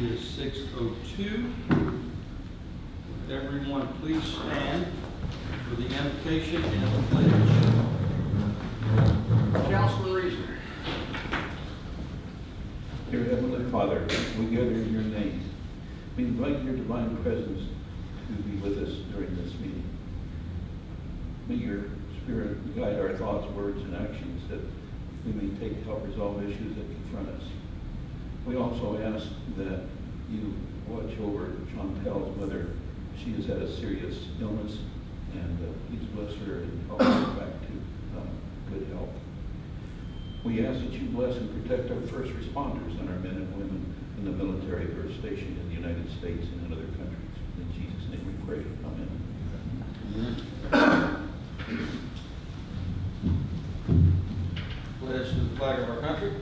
is 6:02. Would everyone please stand for the invocation and the pledge. Councilman Reasoner. Dear Heavenly Father, we gather in your name. We invite your divine presence to be with us during this meeting. May your Spirit guide our thoughts, words, and actions that we may take to help resolve issues that confront us. We also ask that you watch over Chantel's mother. She has had a serious illness, and please bless her and help her back to good health. We ask that you bless and protect our first responders and our men and women in the military who are stationed in the United States and in other countries. In Jesus' name we pray. Amen. Pledge to the flag of our country.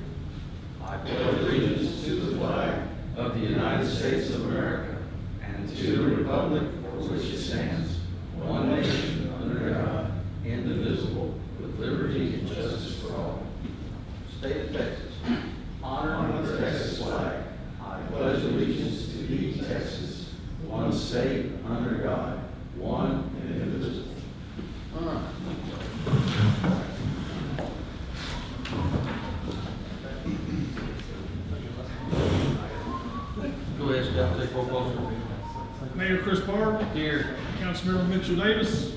I pledge allegiance to the flag of the United States of America and to the republic for which it stands, one nation under God, indivisible, with liberty and justice for all. State of Texas. Honor the Texas flag. I pledge allegiance to thee, Texas, one state under God, one and indivisible. All right. Go ahead, Scott, take roll call. Mayor Chris Barr. Here. Councilmember Mitchell Davis.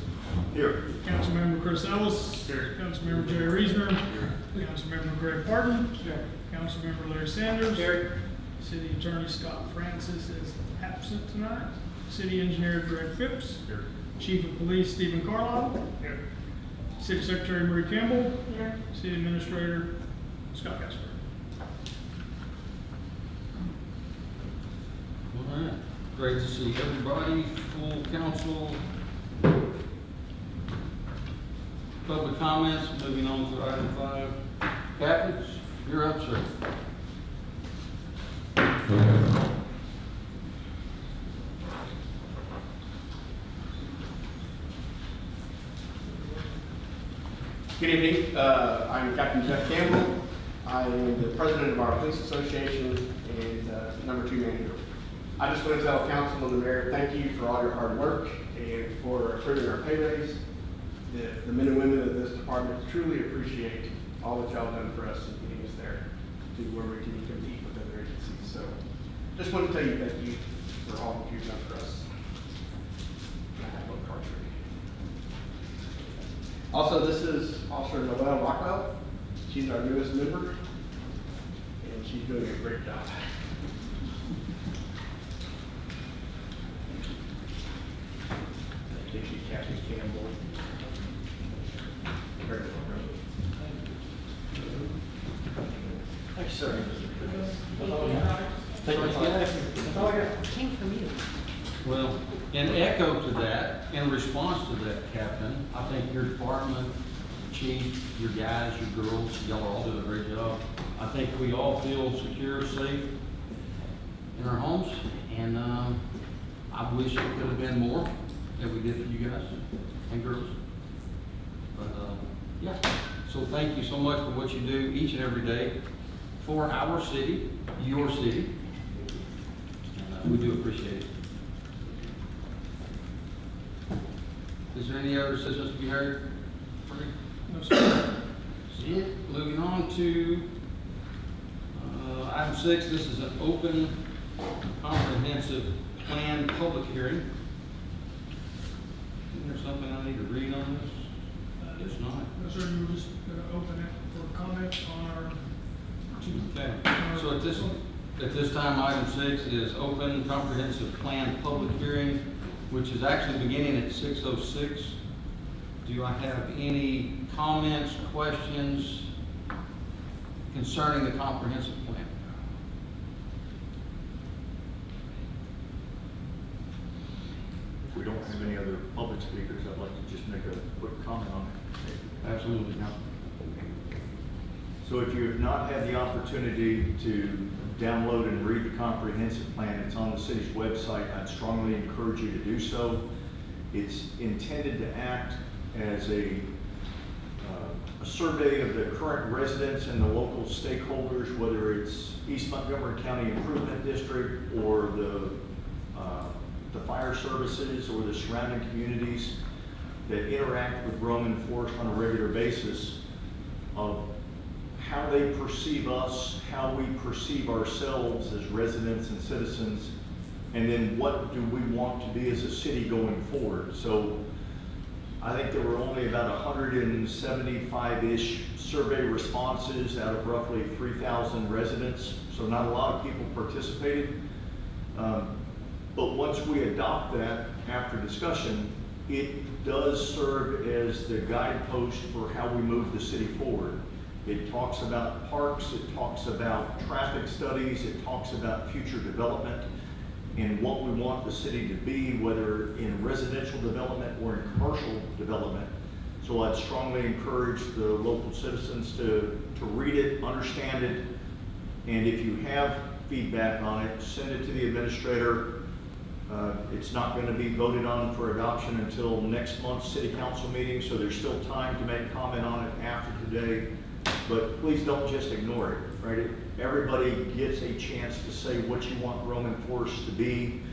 Here. Councilmember Chris Ellis. Here. Councilmember Jerry Reasoner. Here. Councilmember Greg Parton. Here. Councilmember Larry Sanders. Here. City Attorney Scott Francis is absent tonight. City Engineer Greg Phipps. Here. Chief of Police Stephen Carlisle. Here. City Secretary Marie Campbell. Here. City Administrator Scott Casper. All right. Great to see everybody, full council. Public comments, moving on to item 5. Captains, you're up, sir. Good evening. I'm Captain Jeff Campbell. I am the president of our police association and number 2 manager. I just want to tell council and the mayor, thank you for all your hard work and for approving our pay raise. The men and women of this department truly appreciate all that y'all done for us and getting us there to where we can compete with other agencies. So just want to tell you thank you for all that you've done for us. Also, this is Officer Noelle Rockwell. She's our newest member, and she's doing a great job. Thank you, Chief Captain Campbell. Thank you, sir. Thank you. That's all I got. Came from you. Well, in echo to that, in response to that, Captain, I think your department, chief, your guys, your girls, y'all are all doing a great job. I think we all feel secure, safe in our homes, and I wish it could have been more that we did for you guys and girls. But yeah, so thank you so much for what you do each and every day for our city, your city, and we do appreciate it. Is there any other citizens to be heard? No, sir. See it. Moving on to item 6. This is an open comprehensive plan public hearing. Isn't there something I need to read on this? It's not. No, sir, you were just going to open it for comment on our Okay. So at this time, item 6 is open comprehensive plan public hearing, which is actually beginning at 6:06. Do I have any comments, questions concerning the comprehensive plan? If we don't have any other public speakers, I'd like to just make a quick comment on it. Absolutely not. So if you have not had the opportunity to download and read the comprehensive plan, it's on the city's website. I'd strongly encourage you to do so. It's intended to act as a a survey of the current residents and the local stakeholders, whether it's East Montgomery County Improvement District or the fire services or the surrounding communities that interact with Roman Forest on a regular basis, of how they perceive us, how we perceive ourselves as residents and citizens, and then what do we want to be as a city going forward. So I think there were only about 175-ish survey responses out of roughly 3,000 residents, so not a lot of people participated. But once we adopt that after discussion, it does serve as the guidepost for how we move the city forward. It talks about parks, it talks about traffic studies, it talks about future development and what we want the city to be, whether in residential development or in commercial development. So I'd strongly encourage the local citizens to read it, understand it, and if you have feedback on it, send it to the administrator. It's not going to be voted on for adoption until next month's city council meeting, so there's still time to make comment on it after today. But please don't just ignore it, right? Everybody gets a chance to say what you want Roman Forest to be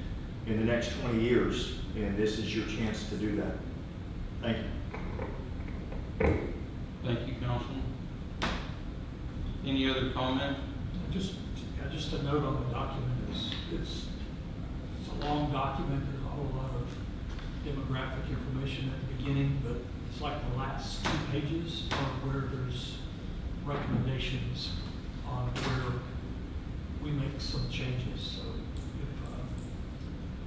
in the next 20 years, and this is your chance to do that. Thank you. Thank you, Councilman. Any other comment? Just a note on the document, it's a long document, there's a whole lot of demographic information at the beginning, but it's like the last 2 pages are where there's recommendations on where we make some changes. So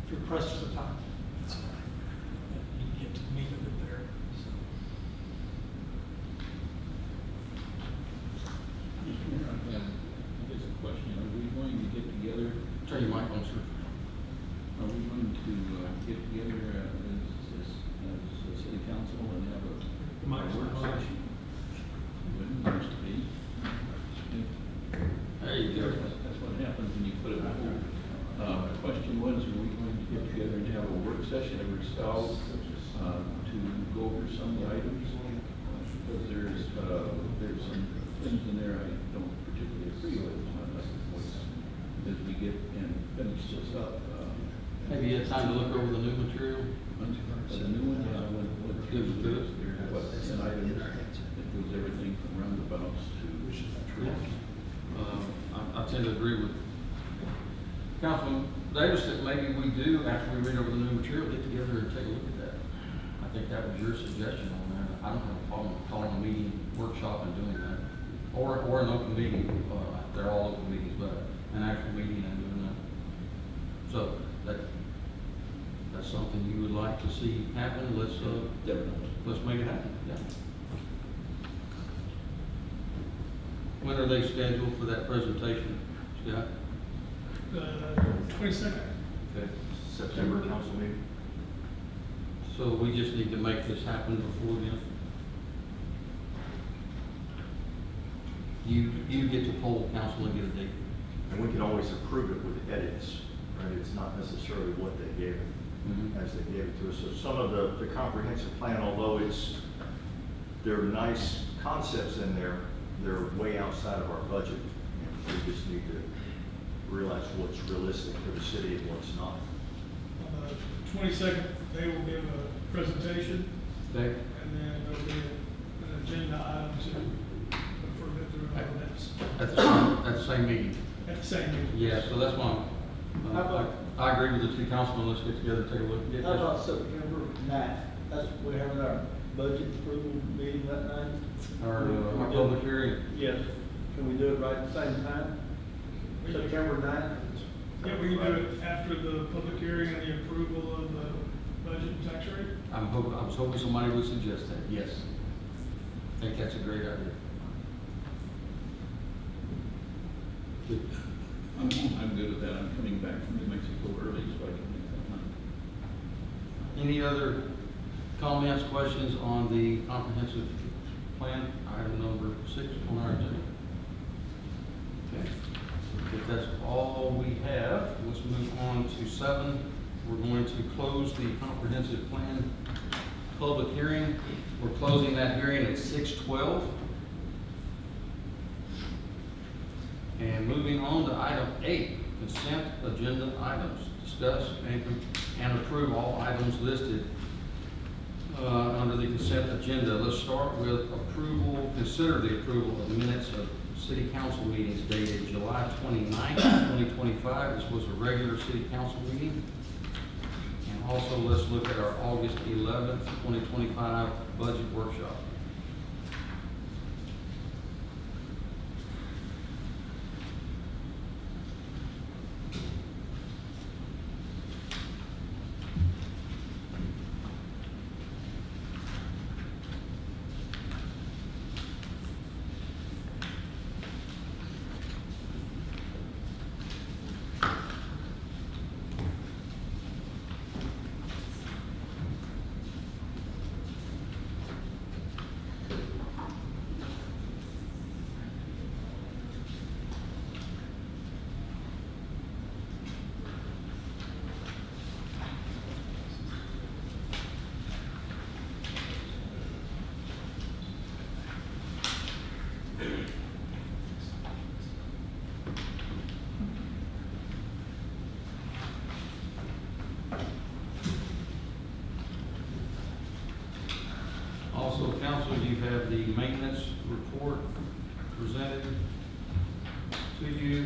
if you're pressed for time, it's fine. You can get to the meat of it there. So. I guess a question, are we going to get together? Turn your mic on, sir. Are we going to get together as a city council and have a work session? Wouldn't used to be. There you go. That's what happens when you put it before. The question was, are we going to get together and have a work session every so to go over some of the items? Because there's some things in there I don't particularly agree with. As we get and finish this up. Have you had time to look over the new material? The new one, yeah, went through this. There's an item that goes everything from roundabouts to trees. I tend to agree with Councilman Davis that maybe we do, after we read over the new material, get together and take a look at that. I think that was your suggestion on that. I don't have a problem with calling a meeting, workshop and doing that. Or an open meeting, they're all open meetings, but an actual meeting and doing that. So that's something you would like to see happen. Let's make it happen. Yeah. When are they scheduled for that presentation, Scott? 22nd. Okay. September council meeting. So we just need to make this happen before then? You get to poll council and get a date. And we can always approve it with edits, right? It's not necessarily what they gave it, as they gave it to us. So some of the comprehensive plan, although there are nice concepts in there, they're way outside of our budget. And we just need to realize what's realistic for the city and what's not. On the 22nd, they will give a presentation, Okay. and then there'll be an agenda item to approve it through an ordinance At the same meeting. at the same meeting. Yeah, so that's why I agree with the two councilmen. Let's get together and take a look. Get How this. about September 9th? That's, we're having our budget approval meeting that night? Our public hearing. Yes. Can we do it right at the same time? September 9th? Yeah, we can do it after the public hearing and the approval of the budget and tax rate. I was hoping somebody would suggest that. Yes. I think that's a great idea. I'm good with that. I'm coming back from New Mexico early, so I can make that money. Any other comments, questions on the comprehensive plan, item number 6 on our agenda? Okay. If that's all we have, let's move on to 7. We're going to close the comprehensive plan public hearing. We're closing that hearing at 6:12. And moving on to item 8, consent agenda items. Discuss and approve all items listed under the consent agenda. Let's start with approval, consider the approval of minutes of city council meetings dated July 29th, 2025. This was a regular city council meeting. And also, let's look at our August 11th, 2025 budget workshop. Also, council, you have the maintenance report presented to you.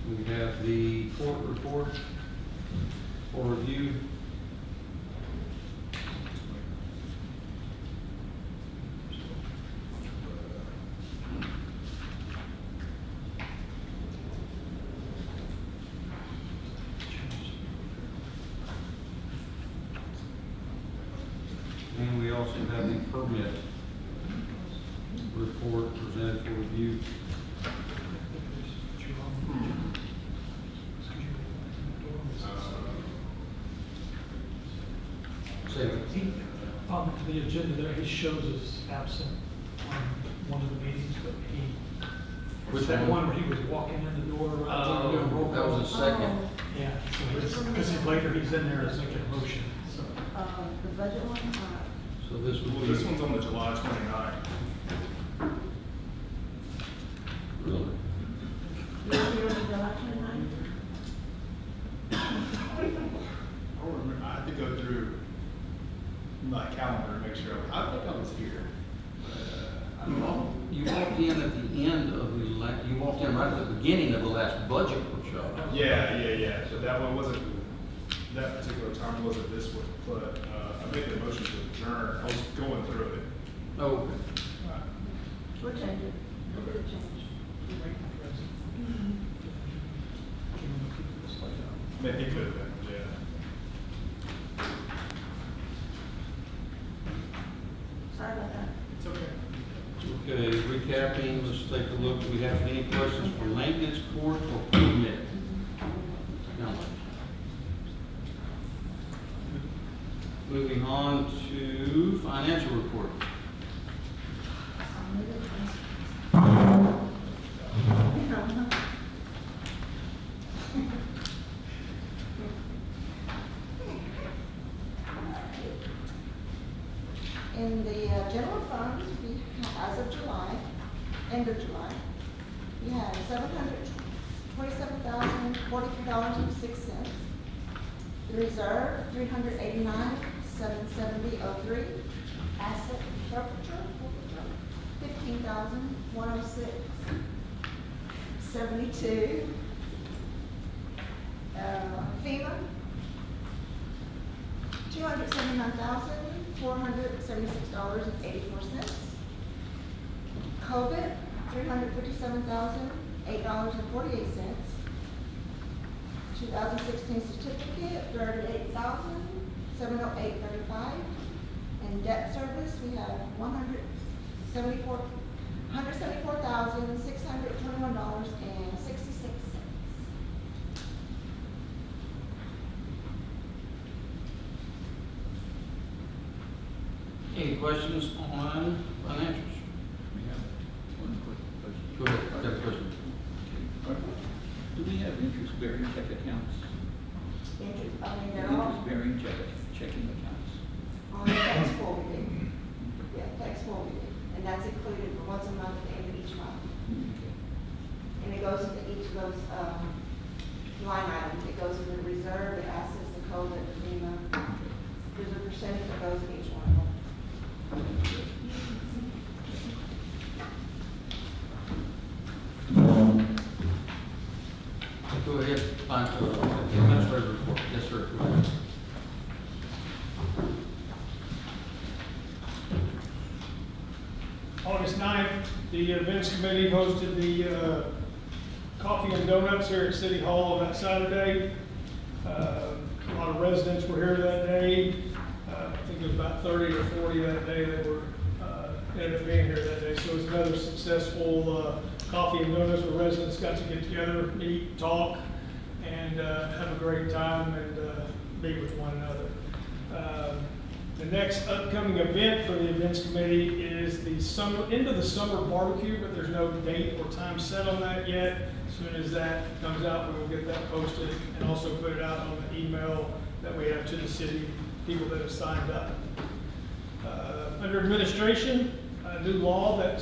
We have the court report for review. And we also have the permit report presented for review. On the agenda there, he shows us absent on one of the meetings, but Which that one? one where he was walking in the door. right, doing a roll That call. was a second. Yeah, so because later he's in there as like a motion, so. The budget one, So this Well, would this be, one's on the July 29th. really? you're here on July 29th? I don't remember, I had to go through my calendar to make sure, I think I was here. I don't know. You walked in at the end of the, you walked in right at the beginning of the last budget workshop. Yeah, so that one wasn't, that particular time wasn't this one, but, I made the motion to adjourn, I was going through it. Oh, okay. We'll change it. We'll do a change. Man, he could have been, yeah. Sorry about that. It's okay. Okay, recapping, let's take a look. Do we have any questions for maintenance, court, or permit? No. Moving on to financial report. In the general funds, we, as of July, end of July, we have $727,043.06. The reserve, $389,770.03. Asset forfeiture, $15,106.72. FEMA, $279,476.84. COVID, $357,008.48. 2016 certificate, $38,700. $708.35. And debt service, we have $174,621.66. Any questions on financials? We have one quick question. Go ahead, got a question. Do we have interest-bearing check accounts? They're all Interest-bearing checking accounts? on the tax forwarding. Yeah, tax forwarding, and that's included for once a month at the end of each month. Okay. And it goes into each of those, line items. It goes into the reserve, the assets, the code, the FEMA. There's a percentage that goes in each one of them. Go ahead, find the administrative report. Yes, sir. Go ahead. August 9th, the events committee hosted the coffee and donuts here at City Hall on that Saturday. A lot of residents were here that day. I think it was about 30 or 40 that day that were ended up being here that day. So it was another successful coffee and donuts where residents got to get together, meet, talk, and have a great time and be with one another. The next upcoming event for the events committee is the end of the summer barbecue, but there's no date or time set on that yet. As soon as that comes out, we will get that posted and also put it out on the email that we have to the city, people that have signed up. Under administration, a new law that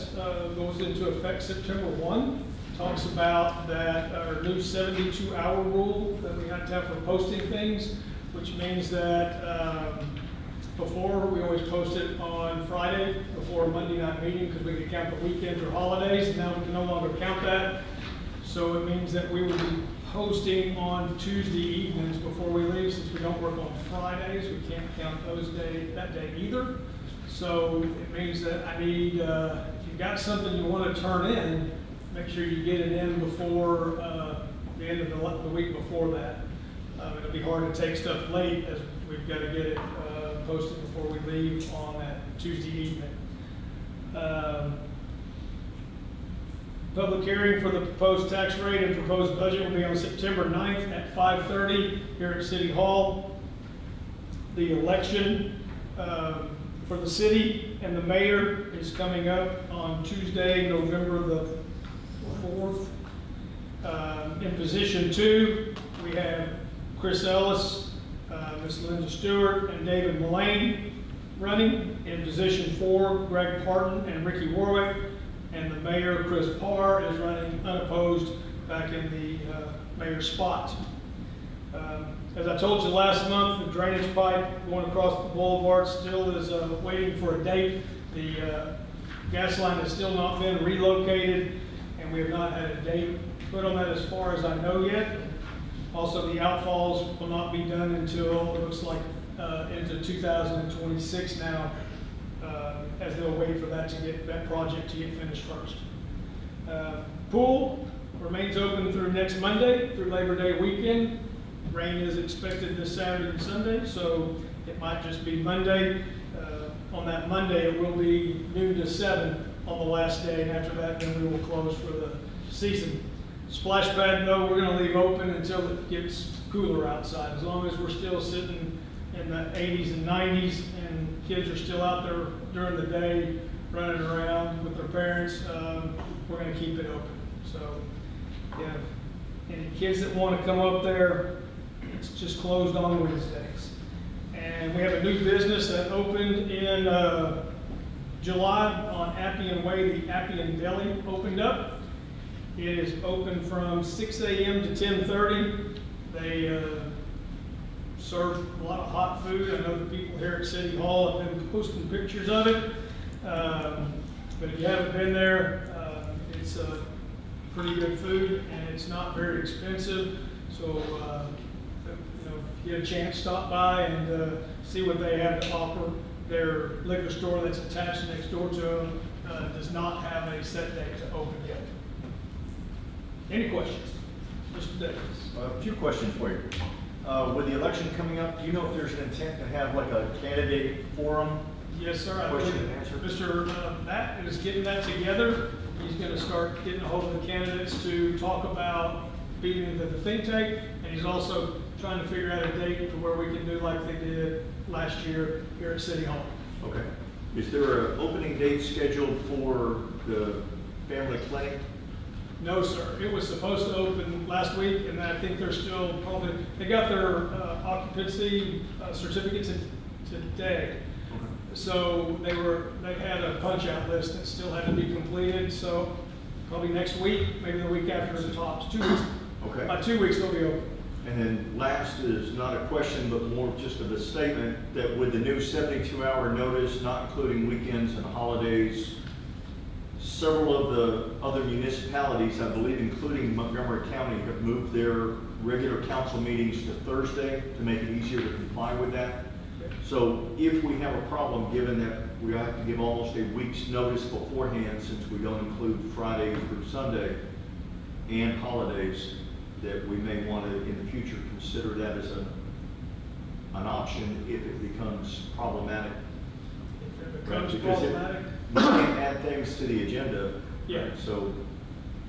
goes into effect September 1 talks about that our new 72-hour rule that we have to have for posting things, which means that before, we always posted on Friday before a Monday night meeting because we could count the weekends or holidays, and now we can no longer count that. So it means that we would be posting on Tuesday evenings before we leave. Since we don't work on Fridays, we can't count that day either. So it means that I need, if you've got something you want to turn in, make sure you get it in before the end of the week before that. It'll be hard to take stuff late as we've got to get it posted before we leave on that Tuesday evening. Public hearing for the proposed tax rate and proposed budget will be on September 9th at 5:30 here at City Hall. The election for the city and the mayor is coming up on Tuesday, November the 4th. In position 2, we have Chris Ellis, Ms. Linda Stewart, and David Mullane running. In position 4, Greg Parton and Ricky Warwick, and the mayor, Chris Parr, is running unopposed back in the mayor's spot. As I told you last month, the drainage pipe going across the boulevard still is waiting for a date. The gas line has still not been relocated, and we have not had a date put on that as far as I know yet. Also, the outfalls will not be done until, it looks like, into 2026 now, as they'll wait for that project to get finished first. Pool remains open through next Monday, through Labor Day weekend. Rain is expected this Saturday and Sunday, so it might just be Monday. On that Monday, it will be noon to 7 on the last day, and after that, then we will close for the season. Splash pad, though, we're going to leave open until it gets cooler outside. As long as we're still sitting in the 80s and 90s and kids are still out there during the day running around with their parents, we're going to keep it open. So, yeah, any kids that want to come up there, it's just closed on Wednesdays. And we have a new business that opened in July on Appian Way. The Appian Deli opened up. It is open from 6 a.m. to 10:30. They serve a lot of hot food. I know the people here at City Hall have been posting pictures of it. But if you haven't been there, it's pretty good food and it's not very expensive. So, if you get a chance, stop by and see what they have to offer. Their liquor store that's attached next door to them does not have a set date to open yet. Any questions? Mr. Davis. A few questions for you. With the election coming up, do you know if there's an intent to have like a candidate forum? Yes, sir. I Question believe and answer. Mr. Matt is getting that together. He's gonna start getting a hold of the candidates to talk about being at the think tank, and he's also trying to figure out a date to where we can do like they did last year here at City Hall. Okay. Is there an opening date scheduled for the family clinic? No, sir. It was supposed to open last week, and I think they're still probably, they got their occupancy certificates today. So they had a punch-out list that still had to be completed, so probably next week, maybe the week after the tops, 2 weeks. Okay. About 2 weeks they'll be open. And then last is not a question, but more just of a statement, that with the new 72-hour notice, not including weekends and holidays, several of the other municipalities, I believe including Montgomery County, have moved their regular council meetings to Thursday to make it easier to comply with that. So if we have a problem, given that we have to give almost a week's notice beforehand, since we don't include Friday through Sunday and holidays, that we may want to, in the future, consider that as an option if it becomes problematic. If it becomes Because problematic, we can't add things to the agenda. Yeah. Right? So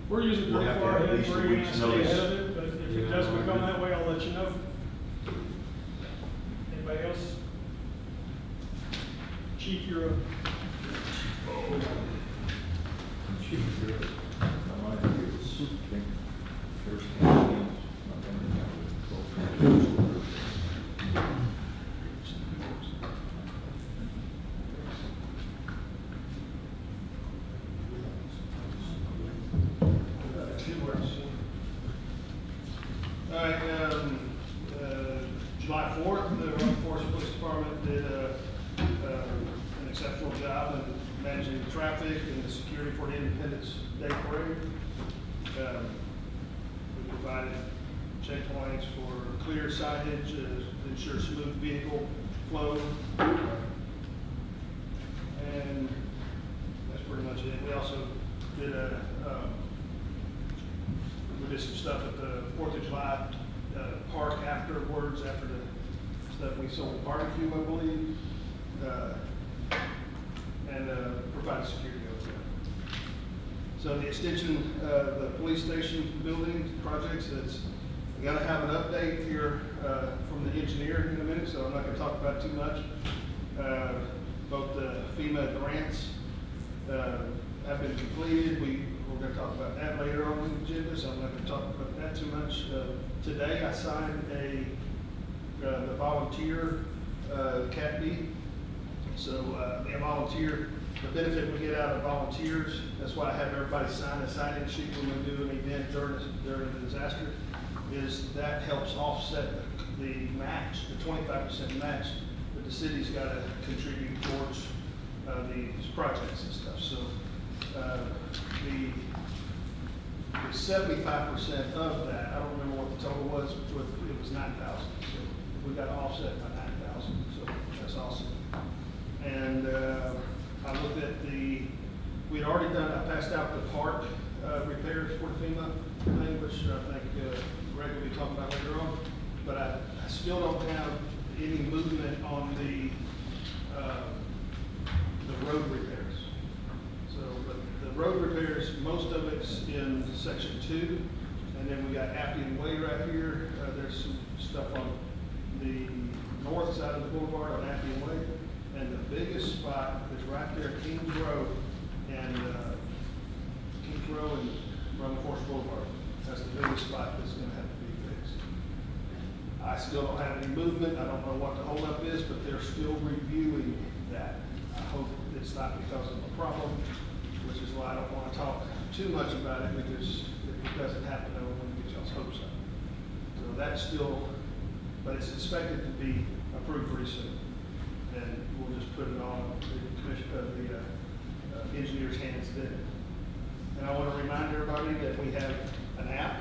we're usually We'll pretty have to far have at ahead, least a we're gonna week's stay notice. ahead of it, but if it does become that way, I'll let you know. Anybody else? Chief, you're up. All right, July 4th, the Rockford Forest Police Department did an exceptional job in managing the traffic and the security for the Independence Day Parade. We provided checkpoints for clear signage to ensure smooth vehicle flow. And that's pretty much it. We also did we did some stuff at the 4th of July park afterwards, after the stuff we sold barbecue, I believe, and provided security over there. So the extension of the police station building projects, we gotta have an update here from the engineer in a minute, so I'm not gonna talk about it too much. Both the FEMA grants have been completed. We're going to talk about that later on in the agenda, so I'm not going to talk about that too much. Today I signed the volunteer Cat B. So the volunteer, the benefit we get out of volunteers, that's why I have everybody sign a sign-in sheet when we do an event during the disaster, is that helps offset the match, the 25% match that the city's got to contribute towards these projects and stuff. So the 75% of that, I don't remember what the total was, it was 9,000. So we got offset by 9,000, so that's awesome. And I looked at we had already done, I passed out the park repairs for the FEMA thing, which I think Greg will be talking about later on. But I still don't have any movement on the road repairs. So the road repairs, most of it's in section 2, and then we got Appian Way right here. There's some stuff on the north side of the boulevard on Appian Way, and the biggest spot is right there, Kings Road and Run Forest Boulevard. That's the biggest spot that's going to have to be fixed. I still don't have any movement. I don't know what the holdup is, but they're still reviewing that. I hope it's not because of a problem, which is why I don't want to talk too much about it, because if it doesn't happen, I don't want to get y'all's hopes up. So that's still, but it's expected to be approved pretty soon. And we'll just put it on the commission, the engineer's hands then. And I want to remind everybody that we have an app.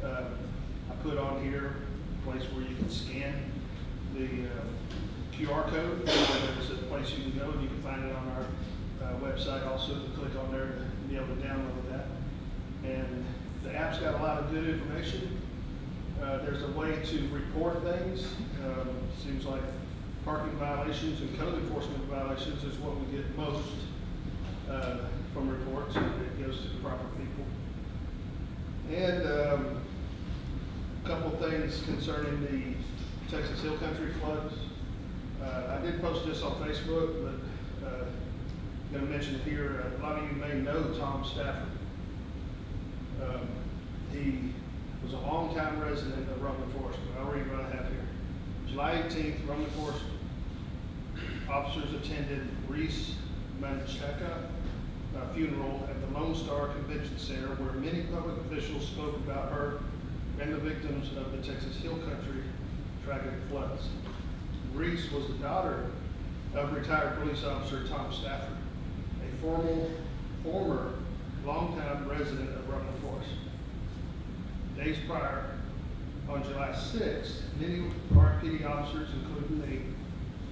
I put on here a place where you can scan the QR code. There's a place you can go, and you can find it on our website also. You click on there to be able to download that. And the app's got a lot of good information. there's a way to report things. Seems like parking violations and code enforcement violations is what we get most from reports, and it goes to the proper people. And a couple things concerning the Texas Hill Country floods. I did post this on Facebook, but I'm going to mention it here. A lot of you may know Tom Stafford. He was a longtime resident of Roman Forest, but I'll read what I have here. July 18th, Roman Forest officers attended Reese Mancheka funeral at the Lone Star Convention Center, where many public officials spoke about her and the victims of the Texas Hill Country tragic floods. Reese was the daughter of retired police officer Tom Stafford, a former longtime resident of Roman Forest. Days prior, on July 6th, many RPD officers, including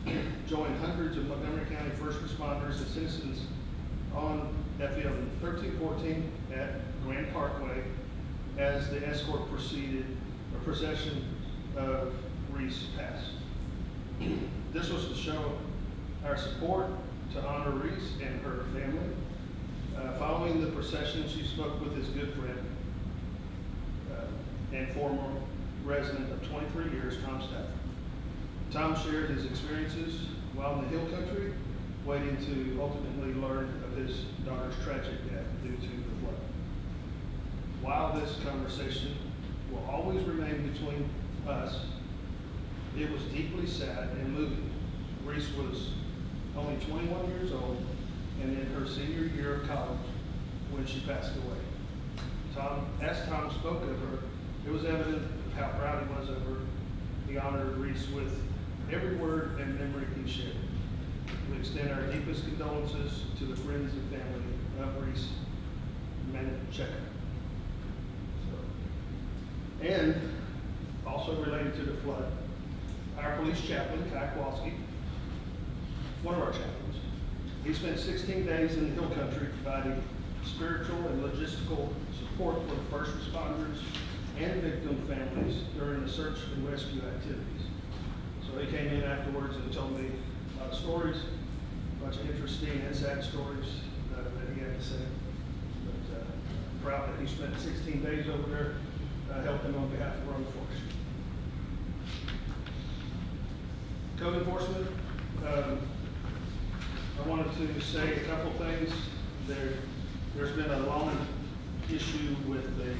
me, joined hundreds of Montgomery County first responders and citizens on FL 1314 at Grand Parkway as the escort procession of Reese passed. This was to show our support to honor Reese and her family. Following the procession, she spoke with his good friend and former resident of 23 years, Tom Stafford. Tom shared his experiences while in the Hill Country, waiting to ultimately learn of his daughter's tragic death due to the flood. While this conversation will always remain between us, it was deeply sad and moving. Reese was only 21 years old and in her senior year of college when she passed away. As Tom spoke of her, it was evident how proud he was of her. He honored Reese with every word and memory he shared. We extend our deepest condolences to the friends and family of Reese Mancheka. And also related to the flood, our police chaplain, Kai Kowalski, one of our chaplains, he spent 16 days in the Hill Country providing spiritual and logistical support for the first responders and victim families during the search and rescue activities. So he came in afterwards and told me a lot of stories, a bunch of interesting and sad stories that he had to say. But proud that he spent 16 days over there helping on behalf of Roman Forest. Code enforcement. I wanted to say a couple things. There's been a long issue with the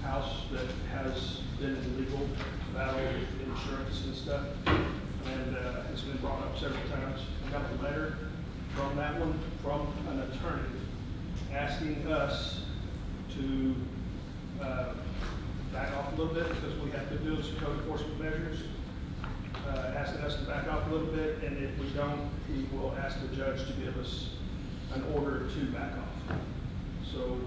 house that has been in legal battle with insurance and stuff, and it's been brought up several times. I got a letter from that one from an attorney asking us to back off a little bit because we have to do some code enforcement measures. Asking us to back off a little bit, and if we don't, he will ask the judge to give us an order to back off. So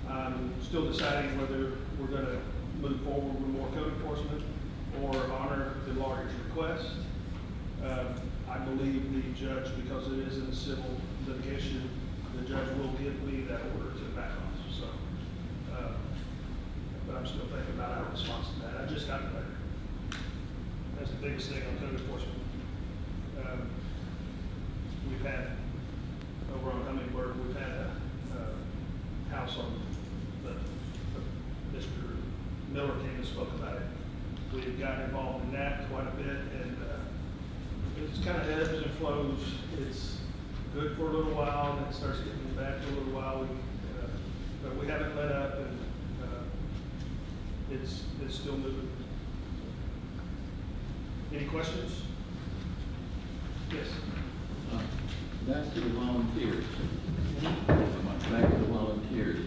I'm still deciding whether we're going to move forward with more code enforcement or honor the lawyer's request. I believe the judge, because it is in civil litigation, the judge will give me that order to back off. So, but I'm still thinking about our response to that. I just got the letter. That's the biggest thing on code enforcement. We've had, over on Hummingbird, we've had a house on Mr. Miller came and spoke about it. We've gotten involved in that quite a bit, and it's kind of ebbs and flows. It's good for a little while, and it starts getting back for a little while. But we haven't let up, and it's still moving. Any questions? Yes. Back to the volunteers. Back to the volunteers.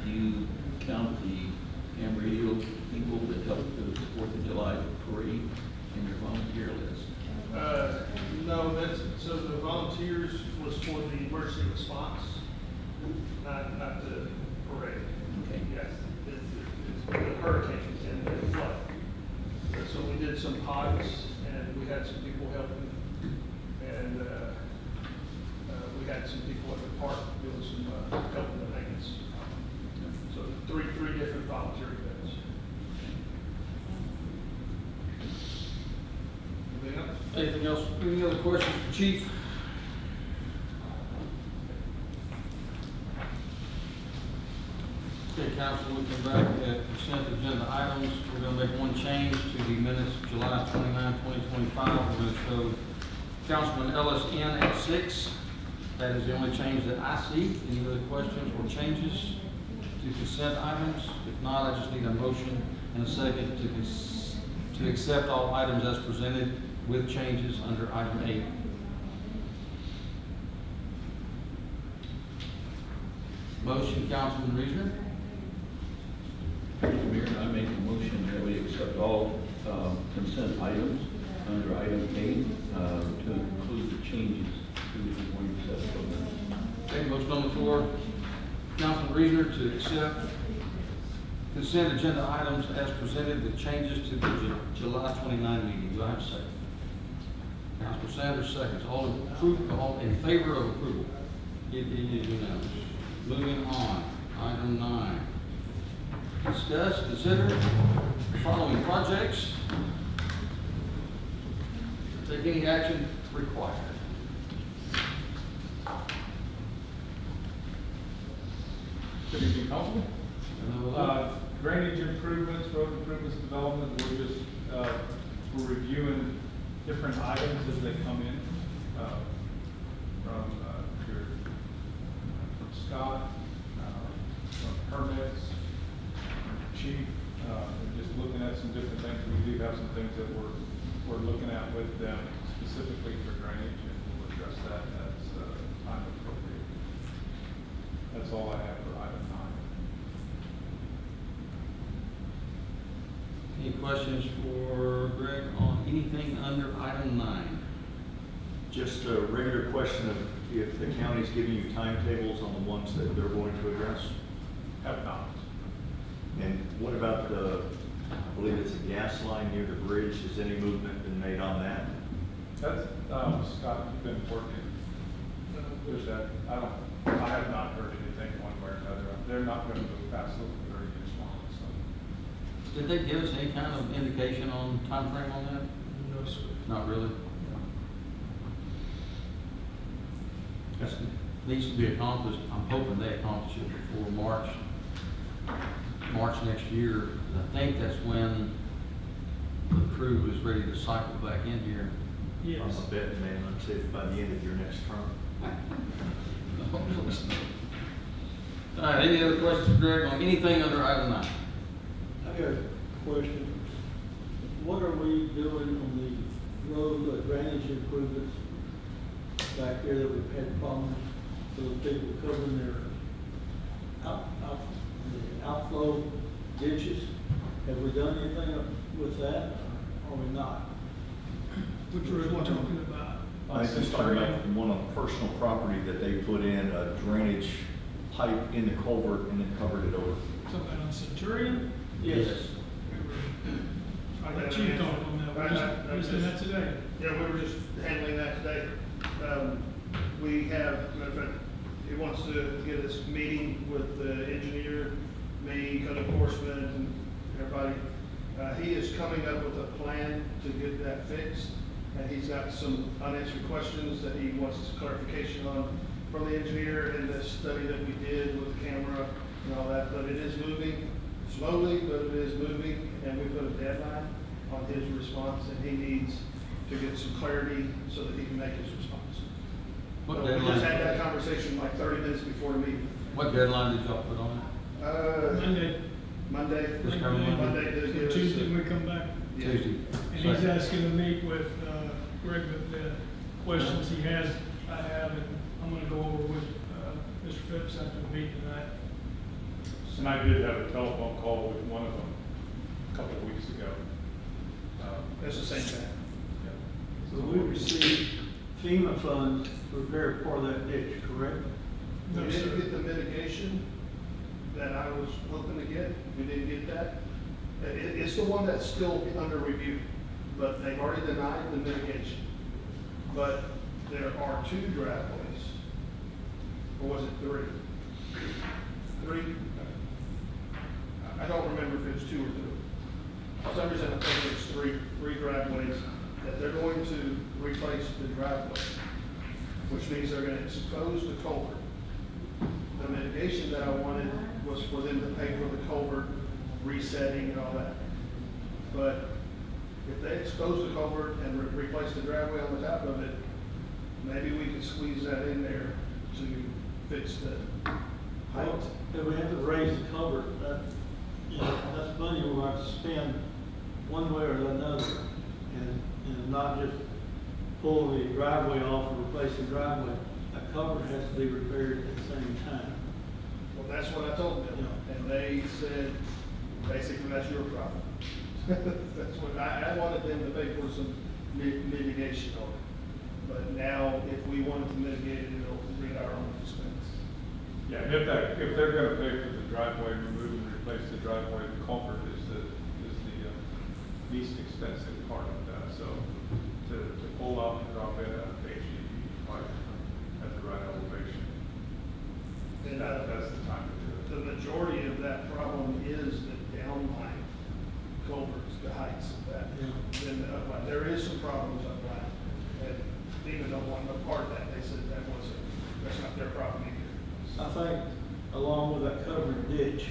Do you count the Amarillo people that helped the 4th of July parade in your volunteer list? No, so the volunteers was for the emergency response, not the parade. Okay. Yes, it's the hurricane and the flood. So we did some pods, and we had some people helping, and we had some people at the park doing some helping the maintenance. So three different volunteer events. Anything else, any other questions for Chief? Okay, council, we come back at consent agenda items. We're gonna make one change to the minutes, July 29, 2025. We're gonna show Councilman Ellis in at 6. That is the only change that I see. Any other questions or changes to consent items? If not, I just need a motion and a second to accept all items as presented with changes under item 8. Motion, Councilman Reasoner. Mr. Mayor, I make a motion that we accept all consent items under item 8 to include the changes to the one set program. Okay, motion on the floor, Councilman Reasoner, to accept consent agenda items as presented with changes to the July 29 meeting. Do I have a second? Councilman Sanders seconds. All in favor of approval? It is unanimous. Moving on, item 9. Discuss, consider the following projects. Take any action required. Good evening, Council. Uh, Drainage improvements, road improvements, development, we're reviewing different items as they come in from Scott, from permits, from Chief, and just looking at some different things. We do have some things that we're looking at with them specifically for drainage, and we'll address that as time appropriate. That's all I have for item 9. Any questions for Greg on anything under item 9? Just a regular question of if the county's giving you timetables on the ones that they're going to address? Have not. And what about the, I believe it's a gas line near the bridge, has any movement been made on that? That's, Scott, you've been working. There's that, I have not heard anything one way or another. They're not going to move fast enough for 30 years long, so. Did they give us any kind of indication on time frame on that? No, sir. Not really. That needs to be accomplished. I'm hoping they accomplish it before March next year. I think that's when the crew is ready to cycle back in here. Yes. I'm a betting man, I'd say by the end of your next term. All right, any other questions for Greg on anything under item 9? I got a question. What are we doing on the road drainage improvements back there that we've had problems with people covering their outflow ditches? Have we done anything with that or we not? Which road are we talking about? I was just talking about one on personal property that they put in a drainage pipe in the culvert and then covered it over. Something on Centurion? Yes. I let Chief talk on that. We just did that today. Yeah, we were just handling that today. We have, matter of fact, he wants to get this meeting with the engineer, me, code enforcement, and everybody. He is coming up with a plan to get that fixed, and he's got some unanswered questions that he wants clarification on from the engineer in this study that we did with the camera and all that. But it is moving slowly, but it is moving, and we put a deadline on his response, and he needs to get some clarity so that he can make his response. What We just had that deadline? conversation like 30 minutes before the meeting. What deadline did y'all put on it? Monday, Monday. This coming Monday? to give us- Tuesday we come back. Yeah. Tuesday. And he's asking to meet with, Greg with the questions he has, I have, and I'm gonna go over with, Mr. Phipps after the meeting tonight. And I did have a telephone call with one of them a couple of weeks ago. That's the same thing. So we received FEMA funds to repair part of that ditch, correct? We No, didn't sir. get the mitigation that I was hoping to get. We didn't get that. It's the one that's still under review, but they've already denied the mitigation. But there are 2 driveways, or was it 3? 3? I don't remember if it's 2 or 3. For some reason, I think it's three driveways that they're going to replace the driveway, which means they're gonna expose the culvert. The mitigation that I wanted was for them to pay for the culvert, resetting and all that. But if they expose the culvert and replace the driveway on the top of it, maybe we could squeeze that in there to fix the height. If we have to raise the culvert, that's money we'll have to spend one way or another. And not just pull the driveway off and replace the driveway. That culvert has to be repaired at the same time. Well, that's what I told them, and they said, basically, that's your problem. That's what, I wanted them to pay for some mitigation on it. But now, if we wanted to mitigate it, it'll be at our own expense. Yeah, and if they're gonna pay for the driveway, remove and replace the driveway, the culvert is the least expensive part of that. So to pull out and drop it at HEB pipe at the right elevation, And that's the time to do it. the majority of that problem is the downline culverts, the heights of that. Yeah. Then the upline, there is some problems upline, and even don't want no part of that, they said that's not their problem either. I think along with that covered ditch,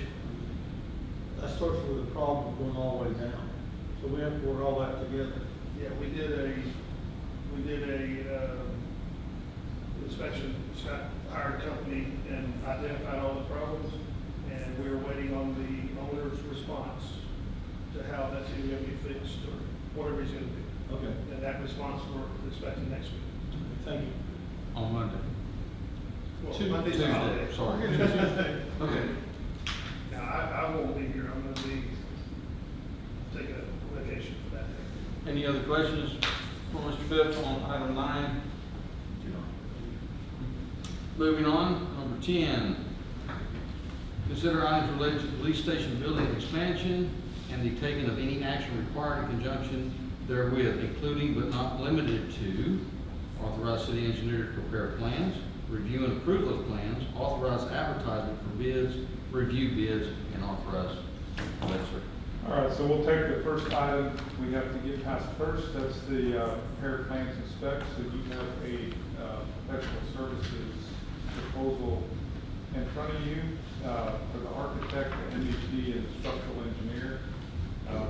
that starts with a problem going all the way down. So we have to work all that together. Yeah, we did a inspection, Scott hired a company and identified all the problems, and we were waiting on the owner's response to how that's either gonna be fixed or whatever he's gonna do. Okay. And that response we're expecting next week. Thank you. On Monday. Well, Monday's a holiday. Sorry. Okay. Now, I won't be here, I'm gonna be taking a vacation for that day. Any other questions for Mr. Phipps on item 9? Moving on, number 10. Consider items related to the police station building expansion and the taking of any action required in conjunction therewith, including but not limited to authorize city engineer to prepare plans, review and approve those plans, authorize advertisement for bids, review bids, and authorize. Yes, sir. All right, so we'll take the first item we have to get past first. That's the prepare plans and specs. So you have a professional services proposal in front of you for the architect, the MEP, and the structural engineer.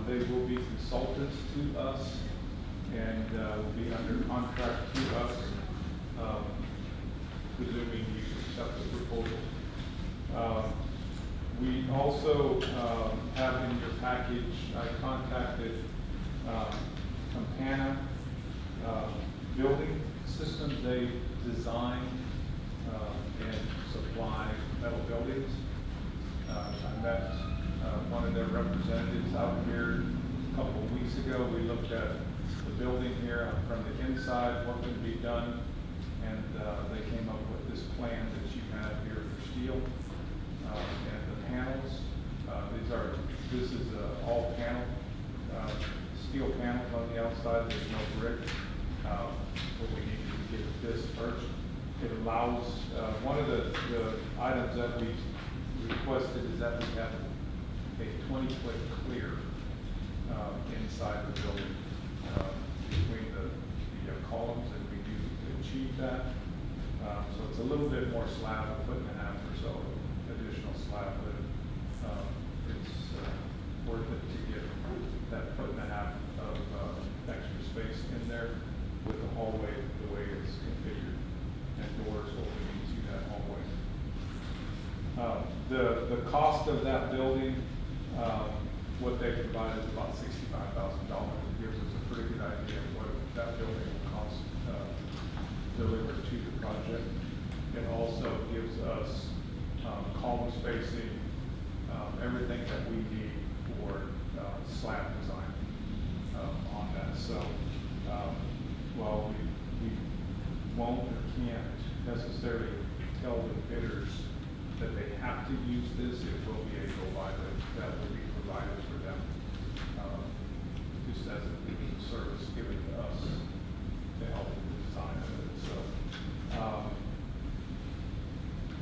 They will be consultants to us and will be under contract to us, presuming you accept the proposal. We also have in your package, I contacted Campana Building Systems. They design and supply metal buildings. I met one of their representatives out here a couple of weeks ago. We looked at the building here from the inside, what could be done, and they came up with this plan that you have here for steel. And the panels, this is all panel, steel panels on the outside, there's no brick. What we need to get this first. It allows, one of the items that we requested is that we have a 20-foot clear inside the building between the columns, and we do achieve that. So it's a little bit more slab, a foot and a half or so additional slab, but it's worth it to get that foot and a half of extra space in there with the hallway the way it's configured and doors opening to that hallway. The cost of that building, what they provide is about $65,000. It gives us a pretty good idea of what that building will cost delivered to the project. It also gives us column spacing, everything that we need for slab design on that. So while we won't or can't necessarily tell the bidders that they have to use this, it will be a go-by that will be provided for them, just as a service given to us to help with the design of it. So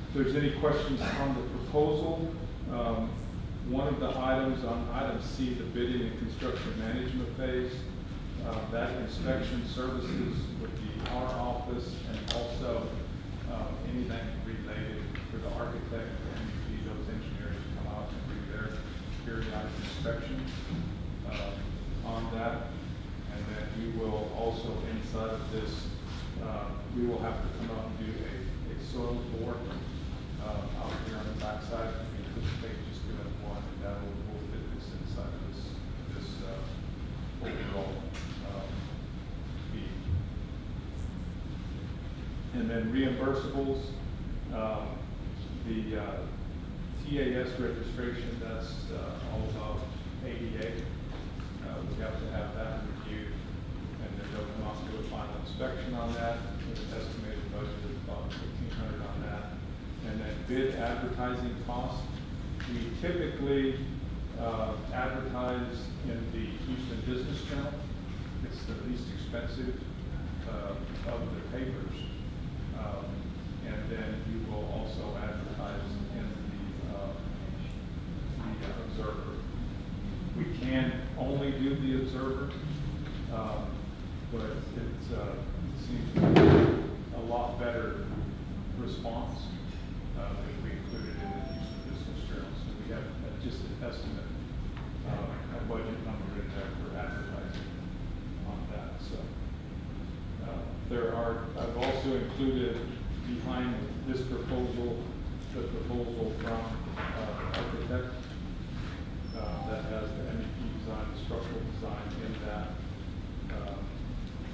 if there's any questions on the proposal, one of the items on item C, the bidding and construction management phase, That inspection services would be our office, and also anything related for the architect and those engineers to come out and do their periodic inspection on that. And then we will also, inside of this, we will have to come out and do a soil bore out here on the backside. We anticipate just doing one, and that will fit this inside of this overall fee. And then reimbursables, the TAS registration, that's all about ADA. We have to have that reviewed, and then they'll come out and do a final inspection on that, with an estimated budget of about $1,500 on that. And then bid advertising costs, we typically advertise in the Houston Business Journal. It's the least expensive of the papers. And then you will also advertise in the Observer. We can only do the Observer, but it seems to be a lot better response if we include it in the Houston Business Journal. So we have just an estimate, a budget number in there for advertising on that. So I've also included behind this proposal, the proposal from architect that has the MEP design, the structural design in that.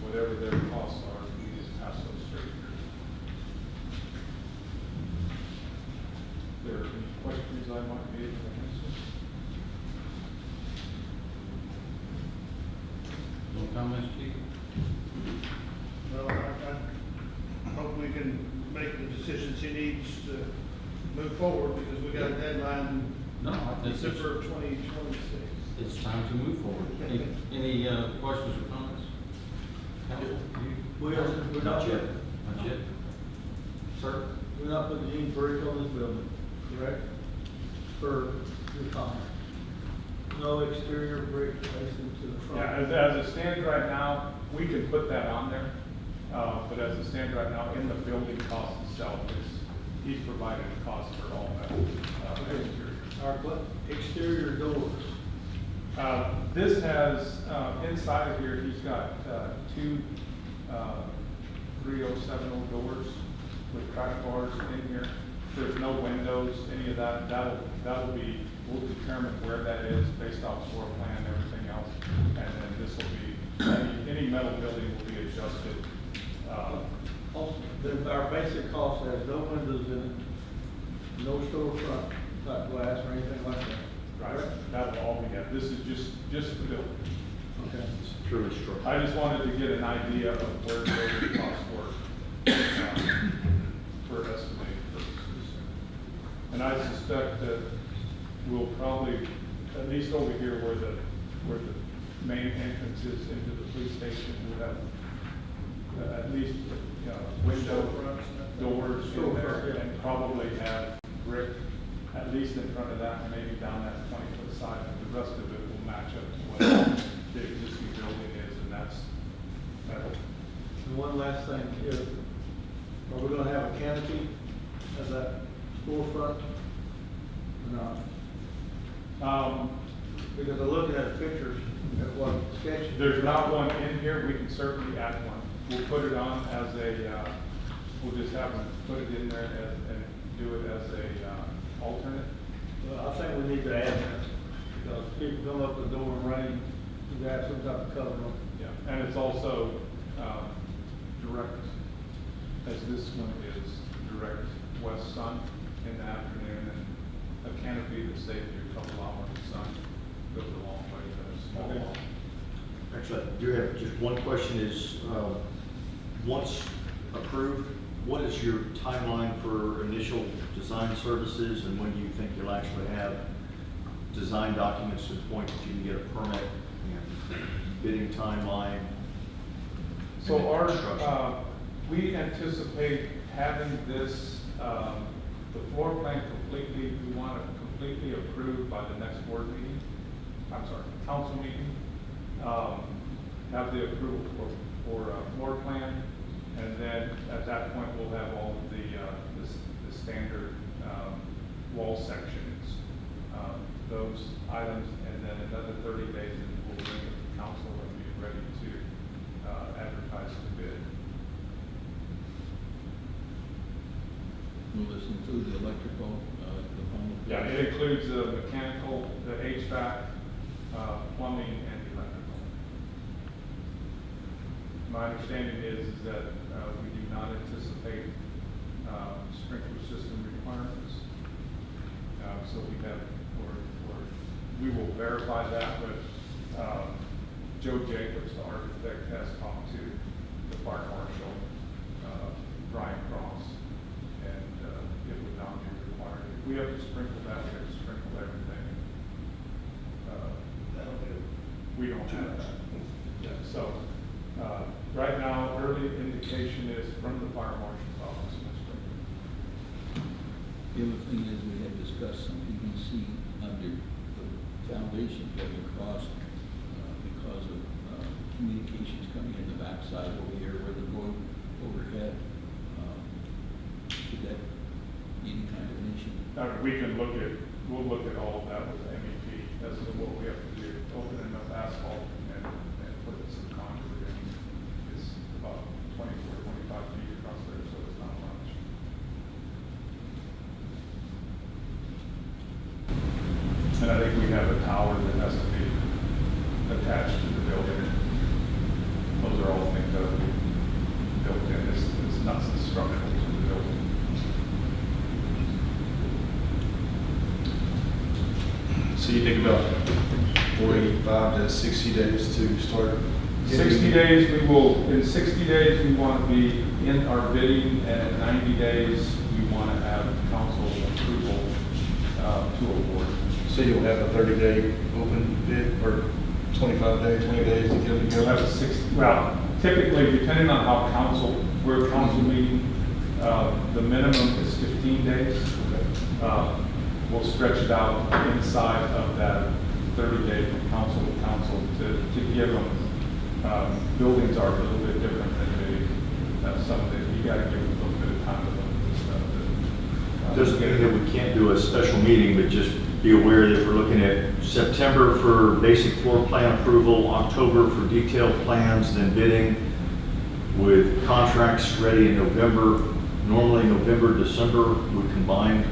Whatever their costs are, we just pass those straight through. If there are any questions I might be able to answer? No comments, Chief? Well, I hope we can make the decisions he needs to move forward, because we got a deadline No, I think December 2026. it's time to move forward. Any questions or comments? Council, you? We're not yet. Not yet. Sir? We're not putting any brick on this building, correct? For your comment. No exterior brick facing to the front. Yeah, as it stands right now, we can put that on there, but as it stands right now, in the building cost itself, he's provided a cost for all that exterior. Our exterior doors. This has, inside of here, he's got two 3070 doors with crash bars in here. There's no windows, any of that. That'll be, we'll determine where that is based off floor plan and everything else. And then this will be, any metal building will be adjusted. Also, our basic cost has no windows in it, no storefront type glass or anything like that. Right, that will all be, this is just the building. Okay. It's purely structural. I just wanted to get an idea of where the costs were for estimated purposes. And I suspect that we'll probably, at least over here where the main entrance is into the police station, we'll have at least window doors in there, and probably have brick at least in front of that, and maybe down that 20-foot side, and the rest of it will match up to what the existing building is, and that's metal. And one last thing, are we gonna have a canopy as that storefront? No. Because I'm looking at pictures at what sketch. There's not one in here, we can certainly add one. We'll put it on as a, we'll just have them put it in there and do it as a alternate. Well, I think we need to add that, because people come up the door and rain, you got some type of cover on. Yeah, and it's also direct, as this one is, direct west sun in the afternoon, and a canopy that saves you a couple hours of sun goes a long way to a small Okay. wall. Actually, I do have just one question is, once approved, what is your timeline for initial design services, and when do you think you'll actually have design documents to the point that you can get a permit and bidding timeline? So and then our, construction? we anticipate having this, the floor plan completely, we want it completely approved by the next board meeting. I'm sorry, council meeting. have the approval for floor plan, and then at that point, we'll have all of the standard wall sections, those items, and then another 30 days, and we'll bring it to council and be ready to advertise the bid. Will this include the electrical, the final? Yeah, it includes the mechanical, the HVAC, plumbing, and electrical. My understanding is that we do not anticipate sprinkler system requirements. So we will verify that, but Joe Jacobs, the architect, has talked to the fire marshal, Brian Cross, and it would not be required. If we have to sprinkle that, we have to sprinkle everything. We don't have that. Yeah, so, right now, early indication is from the fire marshal's office. The other thing is, we had discussed some PVC under the foundation going across because of communications coming in the backside over here where they're going overhead. Should that be any kind of an issue? We'll look at all of that with MEP as to what we have to do. Open enough asphalt and put some concrete in. It's about 24, 25 feet across there, so it's not much. And I think we have a tower that has to be attached to the building. Those are all things that will be built in. It's not structural to the building. So you think about 45 to 60 days to start? 60 days, in 60 days, we want to be in our bidding, and in 90 days, we want to have council approval to award. So you'll have a 30-day open bid, or 25 days, 20 days to get them You'll have together? well, typically, depending on how we're a council meeting, the minimum is 15 days. We'll stretch it out inside of that 30-day from council to council to give them, buildings are a little bit different than bidding. That's something, you gotta give them a little bit of time to look at this stuff. Doesn't mean that we can't do a special meeting, but just be aware that we're looking at September for basic floor plan approval, October for detailed plans, then bidding with contracts ready in November. Normally November, December, we combine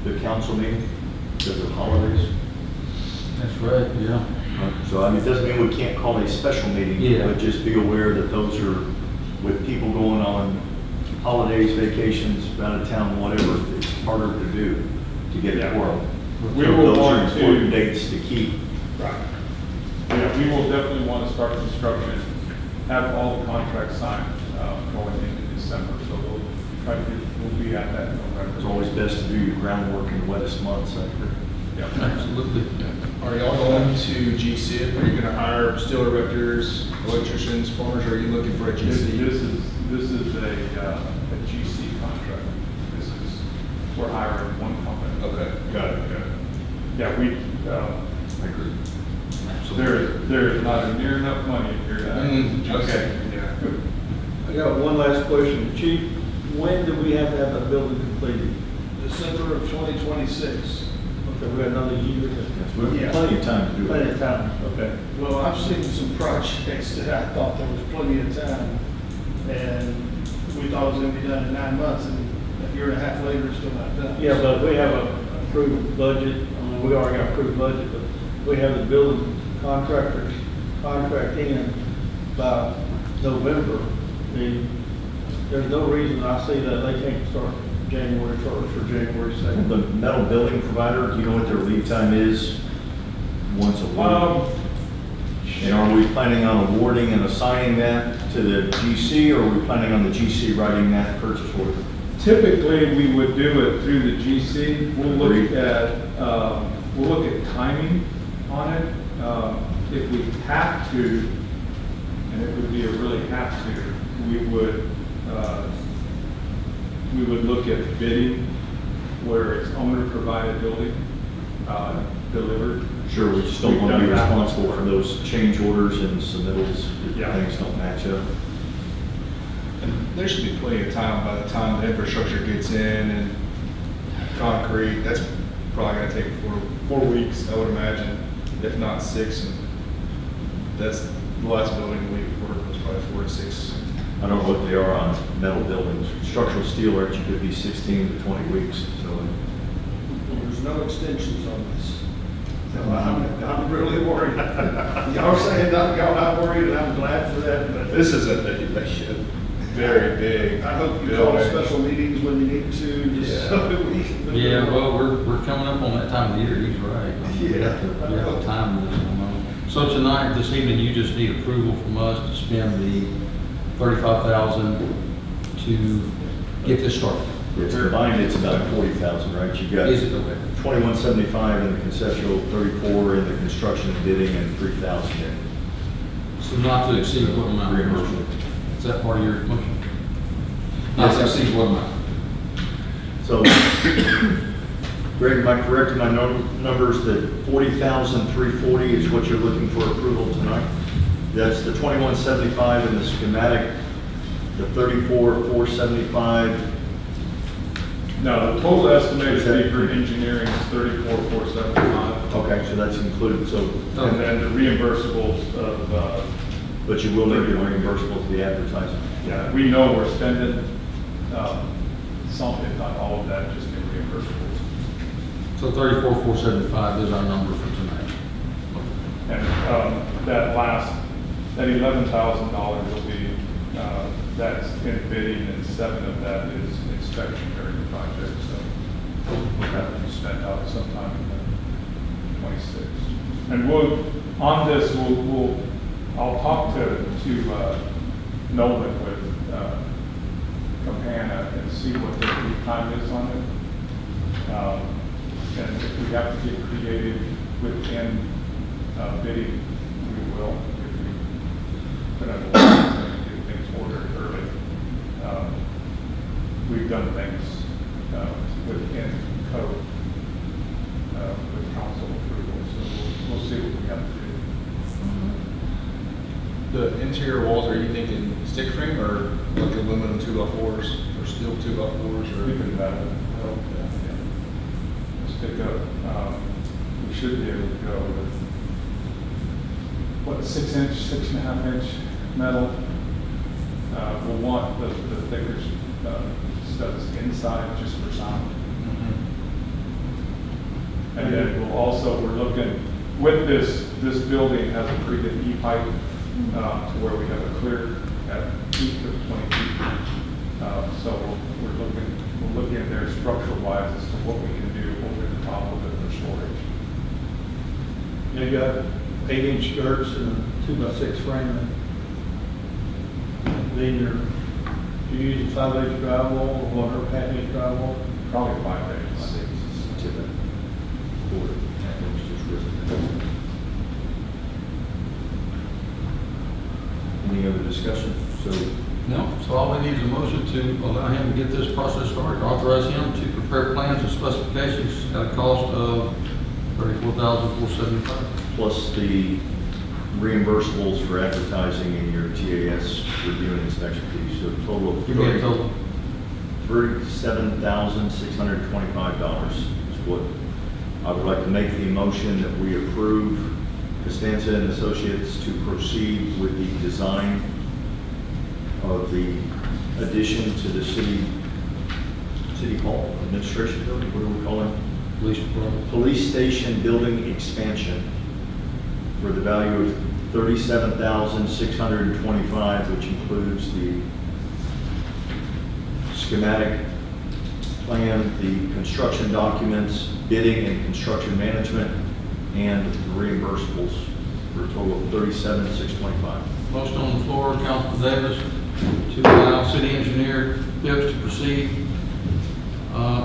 the council meeting because of holidays. That's right, yeah. So, I mean, it doesn't mean we can't call a special meeting, Yeah. but just be aware that those are, with people going on holidays, vacations, out of town, whatever, it's harder to do, to get it world. We will Those are want important to, dates to keep. right. Yeah, we will definitely want to start construction, have all the contracts signed, going into December, so we'll be at that in November. It's always best to do your groundwork in the wettest months. Yeah. Absolutely. Are y'all going to GC? Are you going to hire steel erectors, electricians, plumbers, or are you looking for a This GC? is a GC contract. We're hiring one company. Okay, got it. Yeah, we, I agree. there is not near enough money here to. Okay, yeah. I got one last question. Chief, when do we have to have that building completed? December of 2026. Okay, we got another year. We have plenty of time to do Plenty it. of time, okay. Well, I've seen some projects that I thought there was plenty of time, and we thought it was gonna be done in 9 months, and a year and a half later, it's still not done. Yeah, but we have a approved budget, we already got approved budget, but we have the building contractor contract in by November. I mean, there's no reason I see that they can't start January 1st or January 2nd. The metal building provider, do you know what their lead time is? Once a week? And are we planning on awarding and assigning that to the GC, or are we planning on the GC writing that purchase order? Typically, we would do it through the GC. We'll Agreed. look at timing on it. If we have to, and it would be a really have to, we would look at bidding where it's owner-provided building, delivered. Sure, we just don't We've want to be done that. responsible for those change orders and submittals, Yeah. if things don't match up. And there should be plenty of time by the time the infrastructure gets in and concrete, that's probably gonna take 4 weeks, I would imagine, if not 6. And that's the last building we worked was probably 4 to 6. I don't know what they are on metal buildings. Structural steel, Archie, could be 16 to 20 weeks, so. There's no extensions on this. So I'm really worried. Y'all are saying not, y'all not worried, and I'm glad for that, but This is a very big I hope you call building. special meetings when you need to, just so that we can. Yeah, well, we're coming up on that time of the year, he's right. We have to time this one on. So tonight, this evening, you just need approval from us to spend the 35,000 to get this started. It's combined, it's about 40,000, right? You've got Is it okay? 2175 in the conceptual, 34 in the construction and bidding, and 3,000 in So not to exceed what amount? reimbursement. Is that part of your motion? Not to exceed what amount? So, Greg, am I correct in my numbers that 40,340 is what you're looking for approval tonight? That's the 2175 in the schematic, the 34,475. No, the total estimated fee for engineering is 34,475. Okay, so that's included, so, And then the reimbursables of, but you will need to reimbursable to the advertising. yeah, we know we're spending, some, if not all of that, just in reimbursables. So 34,475 is our number for tonight. And, that $11,000 will be, that's in bidding, and 7 of that is inspection during the project, so we'll have to be spent out sometime in 26. And on this, I'll talk to Nolan with, Campana and see what the lead time is on it. And if we have to get creative within, bidding, we will. If we put out a lot of things, get things ordered early. We've done things, within code, with council approval, so we'll see what we have to do. The interior walls, are you thinking stick frame or like aluminum 2x4s or steel 2x4s or? We can, let's pick up, we should be able to go with, what, 6-inch, 6.5-inch metal. We'll want the thicker, studs inside just for sound. And then we'll also, we're looking, with this building has a pretty good E-pipe, to where we have a clear at peak of 20 feet. So we're looking at there structural wise as to what we can do over the top of it for storage. You got 8-inch skirts and a 2x6 frame. Then you use a 5-inch drywall or whatever, half-inch drywall. Probably 5 days. Any other discussion? So, No, so all we need is a motion to allow him to get this process started, authorize him to prepare plans and specifications at a cost of 34,475. plus the reimbursables for advertising and your TAS review and inspection fees, so a total of Give me a total. $37,625 is what I would like to make the motion that we approve Costanza and Associates to proceed with the design of the addition to the city hall administration building, what do we call it? Police department. Police station building expansion for the value of $37,625, which includes the schematic plan, the construction documents, bidding and construction management, and the reimbursables for a total of $37,625. Motion on the floor, Councilman Davis, to allow city engineer Phipps to proceed,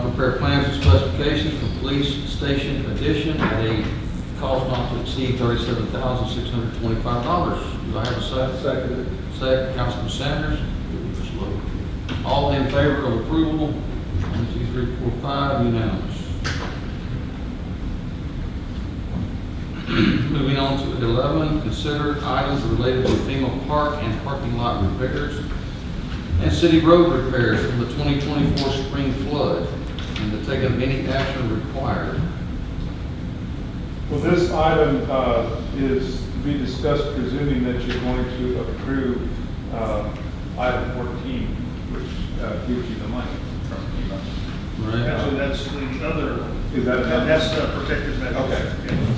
prepare plans and specifications for police station addition at a cost not to exceed $37,625. Do I have a second? Second. Second, Councilman Sanders. All in favor of approval? 1, 2, 3, 4, 5, unanimous. Moving on to 11, consider items related to FEMA park and parking lot repairs and city road repairs from the 2024 spring flood, and to take up any action required. Well, this item is to be discussed, presuming that you're going to approve item 14, which gives you the money from FEMA. Actually, that's the other, Is that? that's the protective measures. Okay.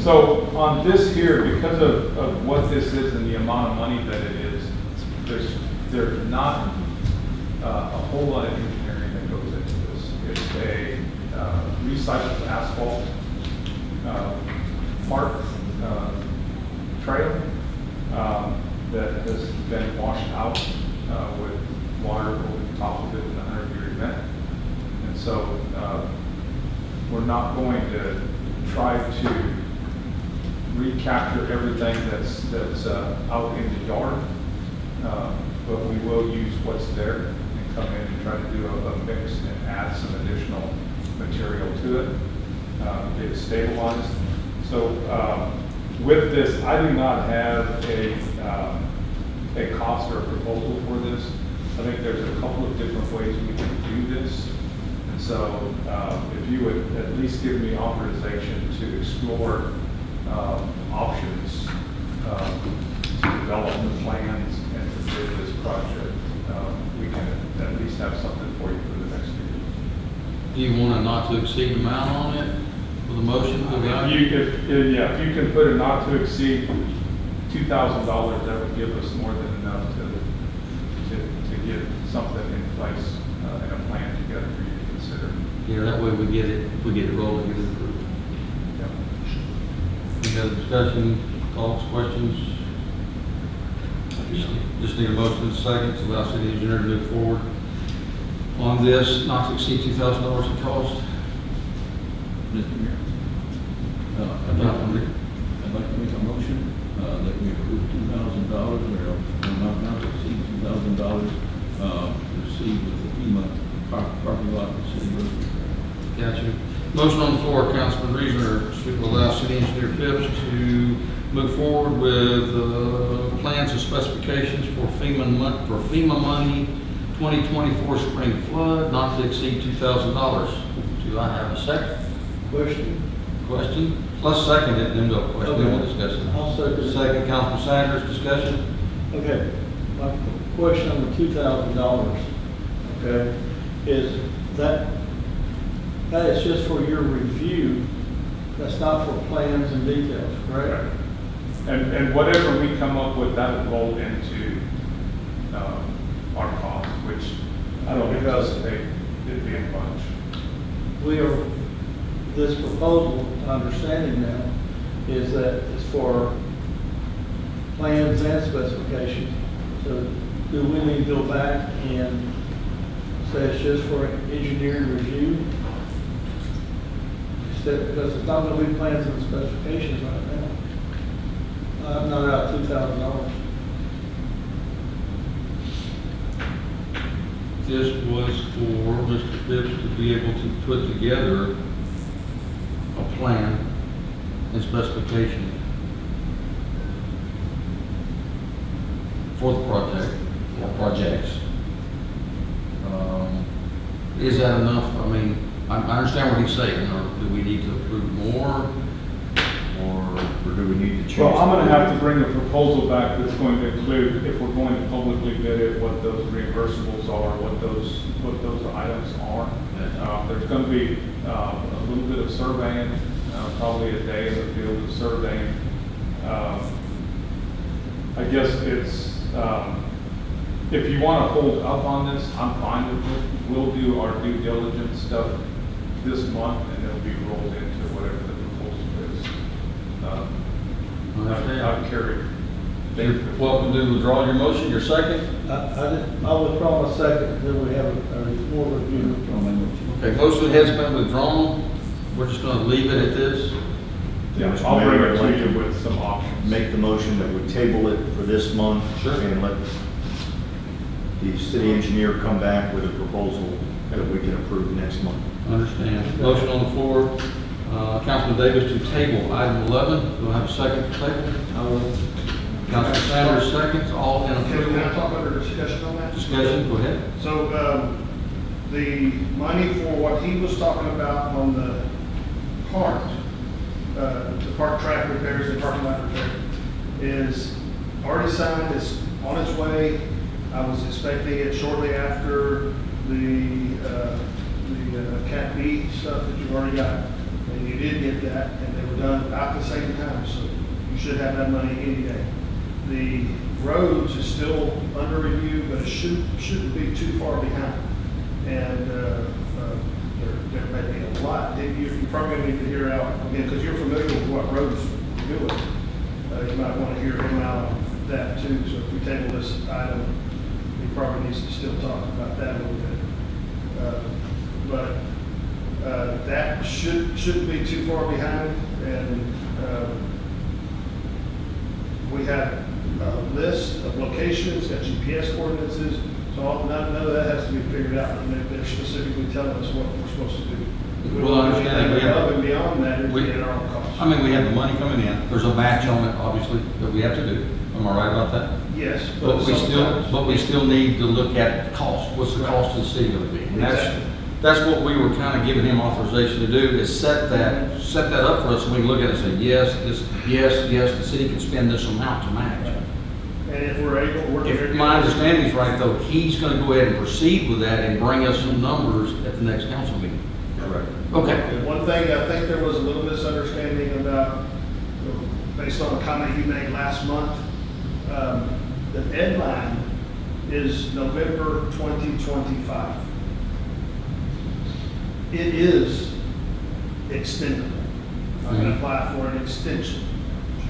So on this here, because of what this is and the amount of money that it is, there's not a whole lot of engineering that goes into this. It's a recycled asphalt park trail that has been washed out with water over the top of it in a 100-year event. And so we're not going to try to recapture everything that's out in the yard, but we will use what's there and come in and try to do a mix and add some additional material to it, get it stabilized. So with this, I do not have a cost or a proposal for this. I think there's a couple of different ways we can do this. And so if you would at least give me authorization to explore options to develop the plans and to bid this project, we can at least have something for you for the next year. Do you want a not to exceed amount on it for the motion? If you can put a not to exceed $2,000, that would give us more than enough to get something in place and a plan together for you to consider. Yeah, that way we get it rolling, get it approved. Any other discussion, thoughts, questions? Just need a motion in a second to allow city engineer to move forward on this, not to exceed $2,000 in cost. Mr. Mayor, I'd like to make a motion that we approve $2,000 or not to exceed $2,000 received with the FEMA parking lot and city road. Gotcha. Motion on the floor, Councilman Reasoner, to allow city engineer Phipps to move forward with plans and specifications for FEMA money 2024 spring flood, not to exceed $2,000. Do I have a second? Question? Let's second it, then we'll question, then we'll discuss it. I'll second it. Second, Councilman Sanders, discussion? Okay, my question on the $2,000, okay, is that is just for your review, that's not for plans and details, correct? And whatever we come up with, that will roll into our cost, which I don't anticipate it being much. This proposal, understanding now, is that it's for plans and specifications. So do we need to go back and say it's just for engineering review? Because it's not going to be plans and specifications right now. I'm not out $2,000. This was for Mr. Phipps to be able to put together a plan and specification for the project, or projects. Is that enough? I mean, I understand what he's saying, or do we need to approve more? Or do we need to change? Well, I'm gonna have to bring a proposal back that's going to include, if we're going to publicly bid it, what those reimbursables are, what those items are. There's gonna be a little bit of surveying, probably a day in the field of surveying. I guess it's, if you wanna hold up on this, I'm fine with it. We'll do our due diligence stuff this month, and it'll be rolled into whatever the proposal is. I've carried. You're welcome to withdraw your motion, your second. I'll withdraw my second, then we have more review. Okay, motion has been withdrawn. We're just gonna leave it at this. Yeah, Mr. I'll bring Mayor, it I'd like to you to with some options. Make the motion that we table it for this month. Sure. And let the city engineer come back with a proposal that we can approve next month. Understand. Motion on the floor Councilman Davis to table item 11. Do I have a second to table? Councilman Sanders seconds, all in Can I approval. talk about the discussion on that? Discussion, go ahead. So, the money for what he was talking about on the park, the park track repairs and parking lot repair, is already signed, is on its way. I was expecting it shortly after the Cat B stuff that you've already got. And you did get that, and they were done about the same time, so you should have that money any day. The roads is still under review, but it shouldn't be too far behind. And there may be a lot, you probably need to hear out, again, because you're familiar with what roads we're doing. You might want to hear him out on that too, so if we table this item, he probably needs to still talk about that a little bit. But that shouldn't be too far behind, and we have a list of locations, got GPS coordinates, so none of that has to be figured out, and they're specifically telling us what we're supposed to do. Well, I understand that. Above and beyond that, it'd be at our own cost. I mean, we have the money coming in, there's a match on it, obviously, that we have to do. Am I right about that? Yes. But sometimes- we still need to look at cost. What's the cost to the city gonna be? And Exactly. that's what we were kind of giving him authorization to do, is set that up for us, and we can look at it and say, yes, the city can spend this amount to match. And if we're able, we're. If my understanding is right, though, he's gonna go ahead and proceed with that and bring us some numbers at the next council meeting. Correct. Okay. And one thing, I think there was a little misunderstanding about, based on a comment you made last month, the deadline is November 2025. It is extendable. I'm going to apply for an extension,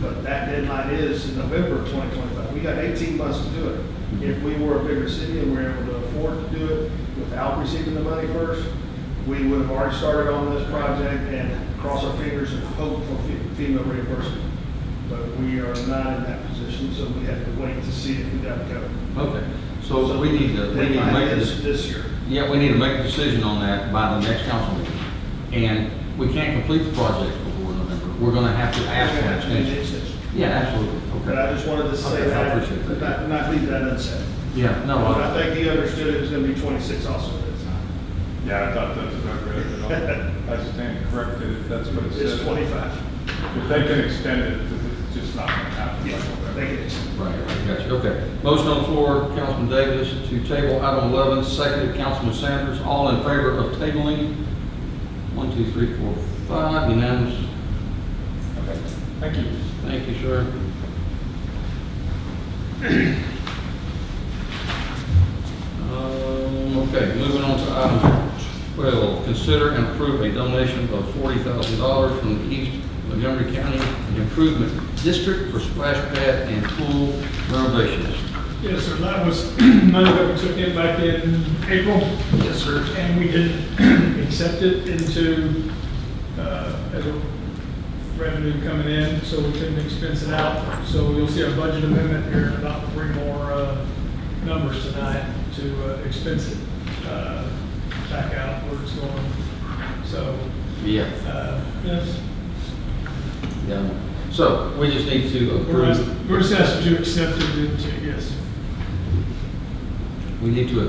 but that deadline is November 2025. We got 18 months to do it. If we were a bigger city and we were able to afford to do it without receiving the money first, we would have already started on this project and cross our fingers and hope for FEMA reimbursement. But we are not in that position, so we have to wait to see if we got it covered. Okay, so we need to make this year. Yeah, we need to make a decision on that by the next council meeting. And we can't complete the project before November. We're gonna have to ask for an extension. Yeah, absolutely. But I just wanted to say Okay, I that, appreciate that. not leave that unsaid. Yeah, no, But I think he understood it was gonna be 26 also at the time. Yeah, I thought that was about right, but I stand corrected if that's what it says. It's 25. If they can extend it, it's just not gonna happen. Yeah, they can extend. right, gotcha, okay. Motion on the floor, Councilman Davis to table item 11, seconded Councilman Sanders. All in favor of tabling? 1, 2, 3, 4, 5, unanimous. Okay, thank you. Thank you, sir. Okay, moving on to item 12. Consider and approve a donation of $40,000 from the East Montgomery County Improvement District for splash pad and pool renovations. Yes, sir, that was money that we took in back in April. Yes, sir. And we did accept it into, as a revenue coming in, so we couldn't expense it out. So you'll see a budget amendment here in about 3 more numbers tonight to expense it back out where it's going. So, Yeah. yes, Yeah. So we just need to approve. we're just asking you to accept it into, yes. We need to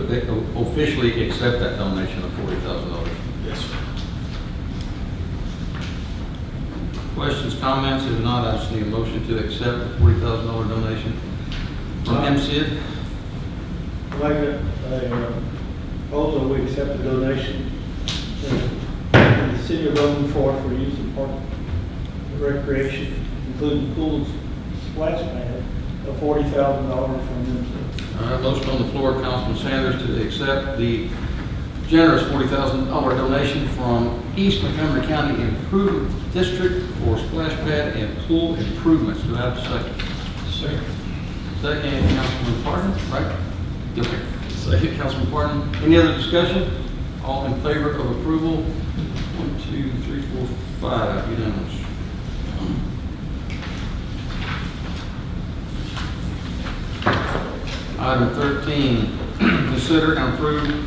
officially accept that donation of $40,000. Yes, sir. Questions, comments? If not, I just need a motion to accept the $40,000 donation from MSID. Like also, we accept the donation in the city of Roman Fork for use of park recreation, including pool splash pad of $40,000 from them. All right, motion on the floor, Councilman Sanders, to accept the generous $40,000 donation from East Montgomery County Improvement District for splash pad and pool improvements. Do I have a second? Second. Second, Councilman Parton, right? Okay. Second, Councilman Parton. Any other discussion? All in favor of approval? 1, 2, 3, 4, 5, unanimous. Item 13, consider and approve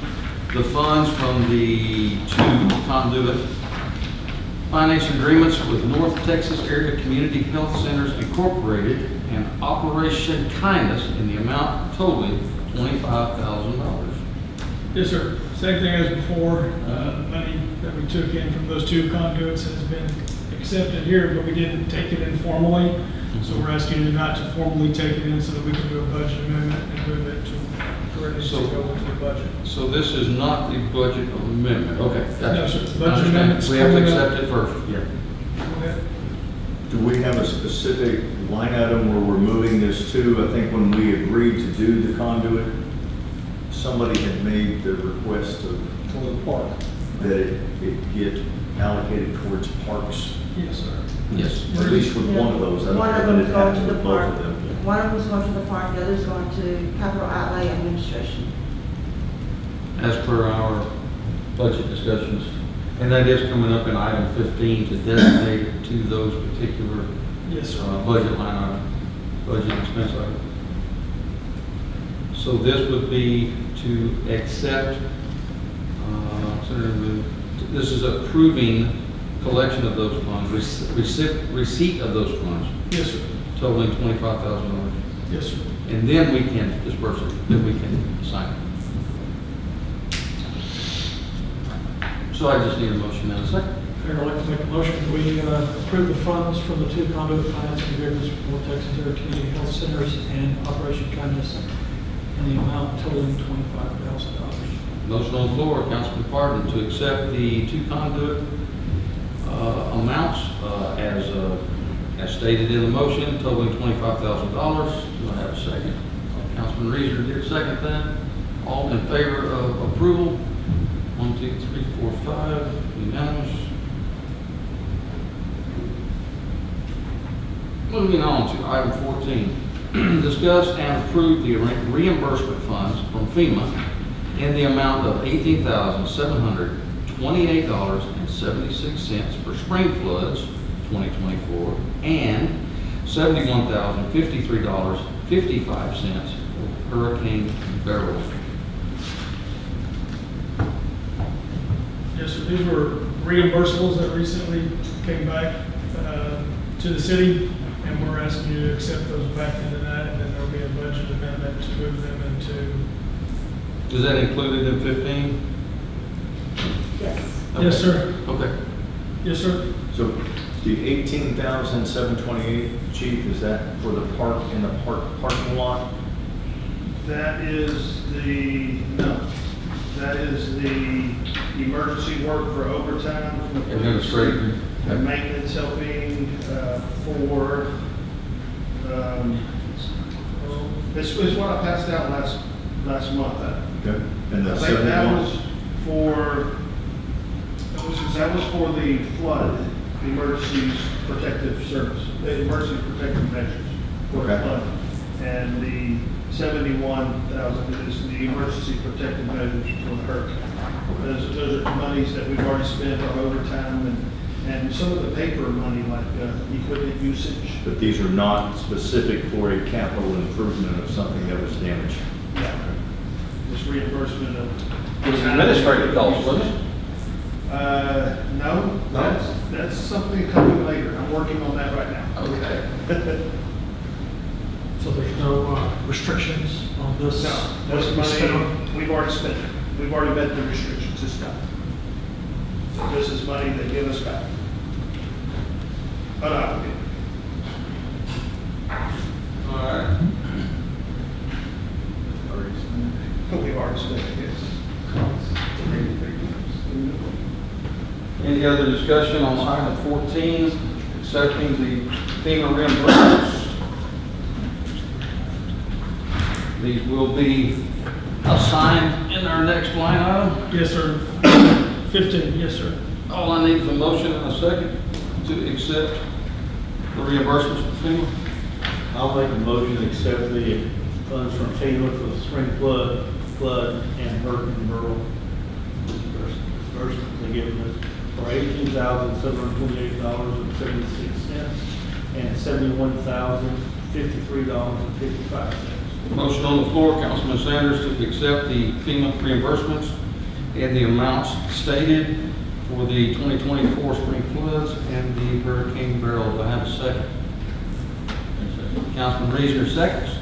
the funds from the 2 conduit finance agreements with North Texas Area Community Health Centers Incorporated and Operation Kindness in the amount totaling $25,000. Yes, sir. Same thing as before. Money that we took in from those two conduits has been accepted here, but we didn't take it in formally. So we're asking you not to formally take it in so that we can do a budget amendment and move it to where it needs to go into the budget. So this is not the budget amendment, okay, gotcha. No, sir. I Budget understand. amendment's We have to coming up. accept it first, yeah. Do we have a specific line item where we're moving this to? I think when we agreed to do the conduit, somebody had made the request of For the park. that it get allocated towards parks, Yes, sir. Yes. at least with one of those. I don't One know of that them's it going happened to the with both park. of them. One of them's going to the park, the other's going to capital outlay administration. As per our budget discussions. And that is coming up in item 15 to designate it to those particular Yes, sir. budget line item, budget expense item. So this would be to accept, this is approving collection of those funds, receipt of those funds Yes, sir. totaling $25,000. Yes, sir. And then we can disperse it, then we can sign it. So I just need a motion and a second. Mayor, I'd like to make a motion, we approve the funds from the two conduit financing agreements with North Texas Area Community Health Centers and Operation Kindness in the amount totaling $25,000. Motion on the floor, Councilman Parton, to accept the two conduit amounts as stated in the motion, totaling $25,000. Do I have a second? Councilman Reasoner did second that. All in favor of approval? 1, 2, 3, 4, 5, unanimous. Moving on to item 14. Discuss and approve the reimbursement funds from FEMA in the amount of $18,728.76 for spring floods 2024 and $71,053.55 for Hurricane Beryl. Yes, sir. These were reimbursables that recently came back to the city, and we're asking you to accept those back into that, and then there'll be a budget amendment to move them into. Is that included in 15? Yes. Yes, sir. Okay. Yes, sir. So the 18,728, Chief, is that for the park in the parking lot? That is the emergency work for overtime from the police. Administrative. And maintenance helping, for, this is what I passed out last month. Okay. And I the think that 71? was for the flood, the emergency protective service, the emergency protective measures for the Okay. flood. And the 71,000 is the emergency protective measures for the hurricane. Those are monies that we've already spent on overtime and some of the paper money like equipment usage. But these are not specific for a capital improvement of something that was damaged. Yeah. This reimbursement of. It was administrative costs, wasn't it? No, that's something coming later. I'm working on that right now. Okay. So there's no restrictions on this? No, What this we spent money, on? we've already spent it. We've already met the restrictions this time. So this is money they give us back. Unobligated. All right. We've already spent it, yes. Any other discussion on item 14, accepting the FEMA reimbursements? These will be assigned in our next line item. Yes, sir. 15, yes, sir. All I need is a motion and a second to accept the reimbursements from FEMA. I'll make a motion to accept the funds from FEMA for the spring flood and Hurricane Beryl. Disbursement they're giving us for $18,728.76 and $71,053.55. Motion on the floor, Councilman Sanders, to accept the FEMA reimbursements in the amounts stated for the 2024 spring floods and the Hurricane Beryl. Do I have a second? Councilman Reasoner seconds.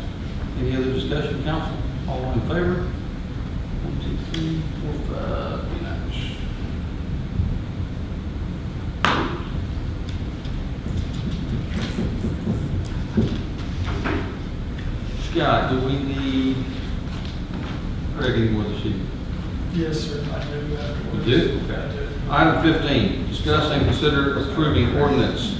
Any other discussion, council? All in favor? 1, 2, 3, 4, 5, unanimous. Scott, do we need Craig anymore this evening? Yes, sir, I do that. We do? Okay. Item 15, discuss and consider approving ordinance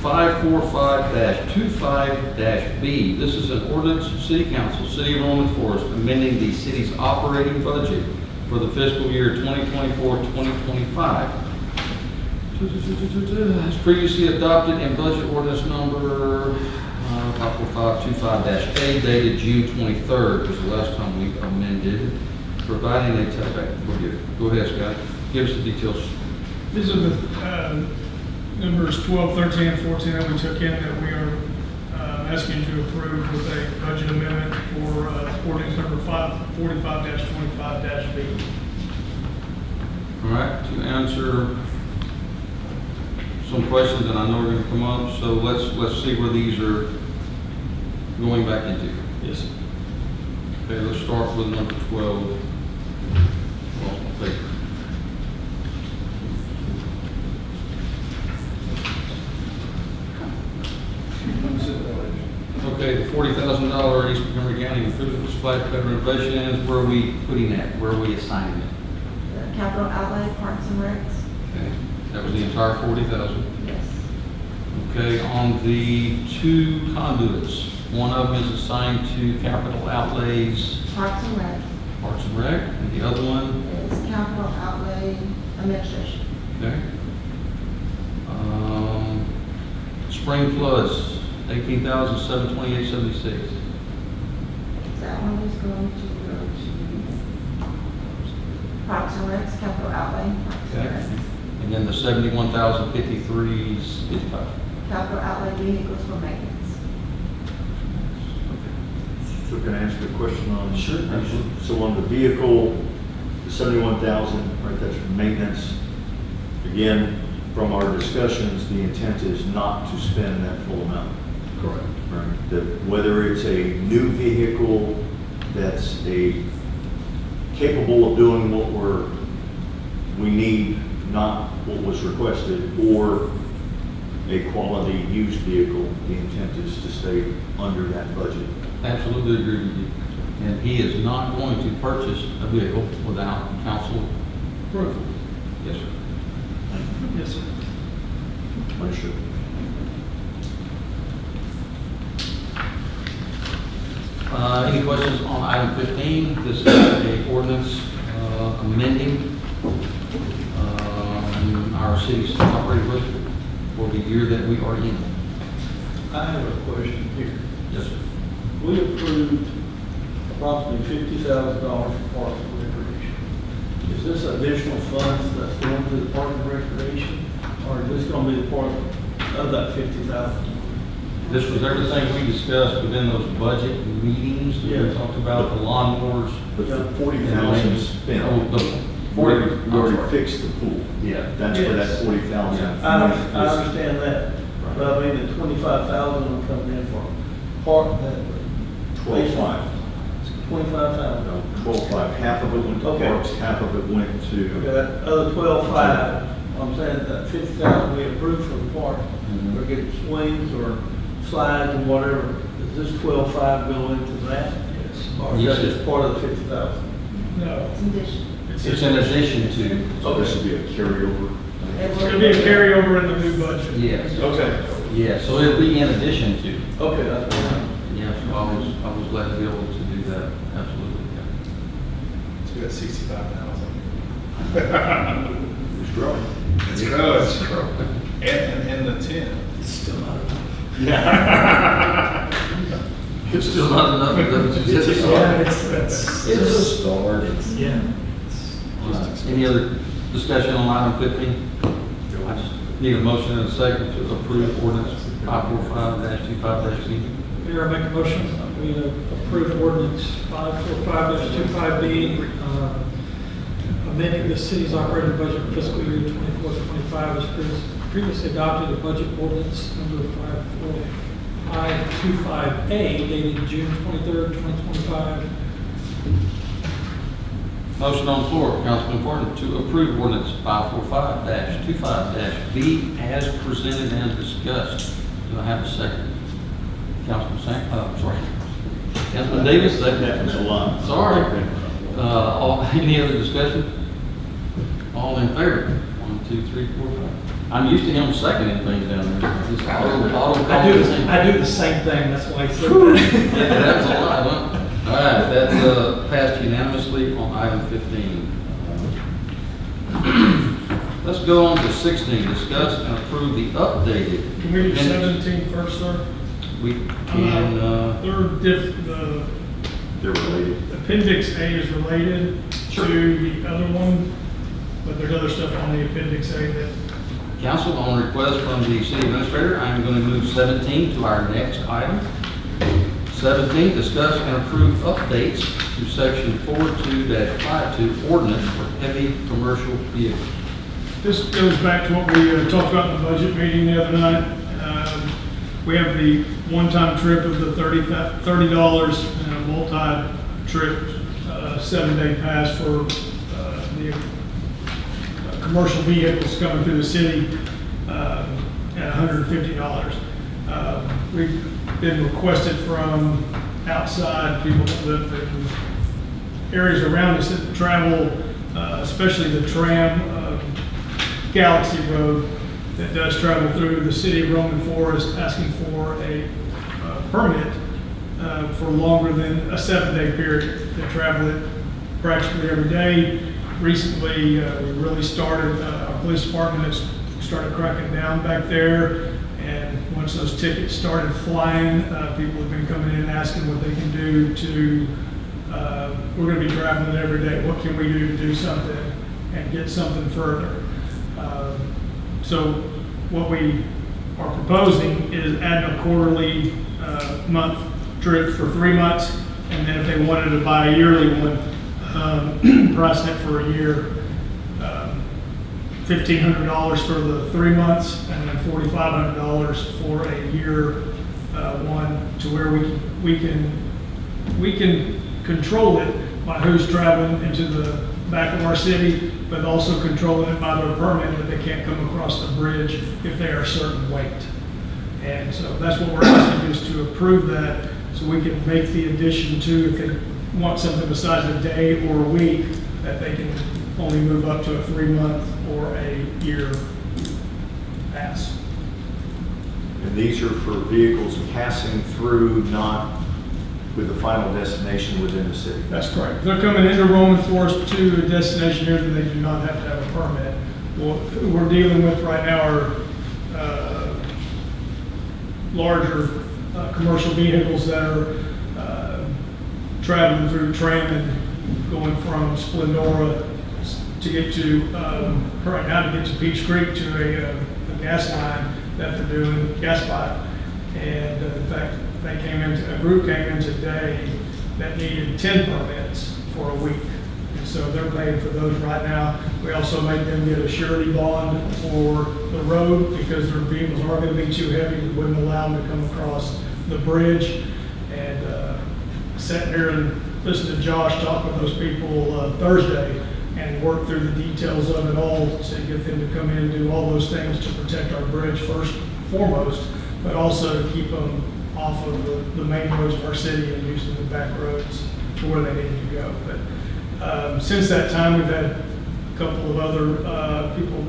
545-25-B. This is an ordinance of City Council, City of Norman Forest, amending the city's operating budget for the fiscal year 2024-2025. As previously adopted in budget ordinance number 545-25-A dated June 23rd, was the last time we amended, providing a go ahead, Scott. Give us the details. These are the numbers 12, 13, and 14 that we took in that we are asking you to approve with a budget amendment for ordinance number 545-25-B. All right, to answer some questions that I know are going to come up, so let's see where these are going back into. Yes, sir. Okay, let's start with number 12. Lost my paper. Okay, the $40,000 East Montgomery County improvement display pad renovations, where are we putting that? Where are we assigning it? The capital outlay, Parks and Recs. Okay, that was the entire 40,000. Yes. Okay, on the two conduits, one of them is assigned to capital outlays, Parks and Recs Parks and Rec, and the other one, is capital outlay administration. okay. Spring floods, 18,728.76. That one is going to go to Parks and Recs, capital outlay, Parks and Okay. Recs. And then the 71,053 is 55. Capital outlay vehicles for maintenance. So can I ask you a question on? Sure. So on the vehicle, the 71,000, right, that's for maintenance. Again, from our discussions, the intent is not to spend that full amount. Correct. Right. That whether it's a new vehicle that's capable of doing what we need, not what was requested, or a quality used vehicle, the intent is to stay under that budget. Absolutely agree with you. And he is not going to purchase a vehicle without council approval. Yes, sir. Yes, sir. Understood. Any questions on item 15? This is a ordinance amending our city's operating budget for the year that we are in. I have a question here. Yes, sir. We approved approximately $50,000 for Parks and Recreation. Is this additional funds that's going to the Parks and Recreation, or is this going to be the part of that $50,000? This was everything we discussed within those budget meetings. We Yeah. talked about the lawnmowers. But the 40,000 is spent. Oh, the We 40, already fixed the pool. Yeah. That's where that Yes. 40,000. I understand that, but I mean, the 25,000 will come in for part that. 12.5. 25,000. No, 12.5. Half of it went to Okay. parks, half of it went Okay, to. that other 12,500, I'm saying that 50,000 we approved for the park, Mhm. or get swings or slides and whatever, does this 12,500 go into that? Yes. Or is Yes, that sir. just part of the 50,000? No. It's in addition. It's in addition to. So this would be a carryover. It It's will going to be a carryover in the new budget. Yes. Okay. Yeah, so it'll be in addition to. Okay, that's fine. Yeah, so I was glad to be able to do that, absolutely. So we got 65,000. It's growing. It's growing. And the 10. It's still not enough. It's still not enough, but it's just a start. Yeah, it's It's a start. yeah. Any other discussion on item 15? I just need a motion and a second to approve ordinance 545-25-B. Mayor, I make a motion, we approve ordinance 545-25B, amending the city's operating budget for fiscal year 24-25 as previously adopted, a budget ordinance number 54525A dated June 23rd, 2025. Motion on the floor, Councilman Porter, to approve ordinance 545-25-B as presented and discussed. Do I have a second? Councilman Councilman Davis, second. That was a lot. Sorry. Any other discussion? All in favor? 1, 2, 3, 4, 5. I'm used to him seconding things down there. Just I do the same thing, that's why I said that. Yeah, that was a lot, huh? All right, that's passed unanimously on item 15. Let's go on to 16, discuss and approve the updated. Can we do 17 first, sir? We can, They're related. Appendix A is related Sure. to the other one, but there's other stuff on the Appendix A that, Council, on request from the city administrator, I'm going to move 17 to our next item. 17, discuss and approve updates to section 42-52 ordinance for heavy commercial vehicles. this goes back to what we talked about in the budget meeting the other night. We have the one-time trip of the $30 and a multi-trip 7-day pass for the commercial vehicles coming through the city at $150. We've been requested from outside people that live in areas around us that travel, especially the tram, Galaxy Road, that does travel through the city of Roman Forest, asking for a permit for longer than a 7-day period. They travel it practically every day. Recently, we really started, our police department has started cracking down back there. And once those tickets started flying, people have been coming in asking what they can do to, we're going to be traveling it every day. What can we do to do something and get something further? So what we are proposing is adding a quarterly month trip for 3 months. And then if they wanted to buy a yearly one, price it for a year, $1,500 for the 3 months, and then $4,500 for a year one, to where we can control it by who's traveling into the back of our city, but also controlling it by their permit that they can't come across the bridge if they are a certain weight. And so that's what we're asking, is to approve that, so we can make the addition to, if they want something besides a day or a week, that they can only move up to a 3-month or a year pass. And these are for vehicles passing through, not with the final destination within the city. That's correct. If they're coming into Roman Forest to a destination here, then they do not have to have a permit. What we're dealing with right now are larger commercial vehicles that are traveling through tram and going from Splendora to get to, right now, to get to Peach Creek to a gas line that they're doing, gas pipe. And in fact, a group came in today that needed 10 permits for a week. And so they're paying for those right now. We also made them get a surety bond for the road, because their vehicles are going to be too heavy. We wouldn't allow them to come across the bridge. And sitting here and listening to Josh talk with those people Thursday, and work through the details of it all to get them to come in and do all those things to protect our bridge first and foremost, but also to keep them off of the main roads of our city and using the back roads to where they need to go. But since that time, we've had a couple of other people,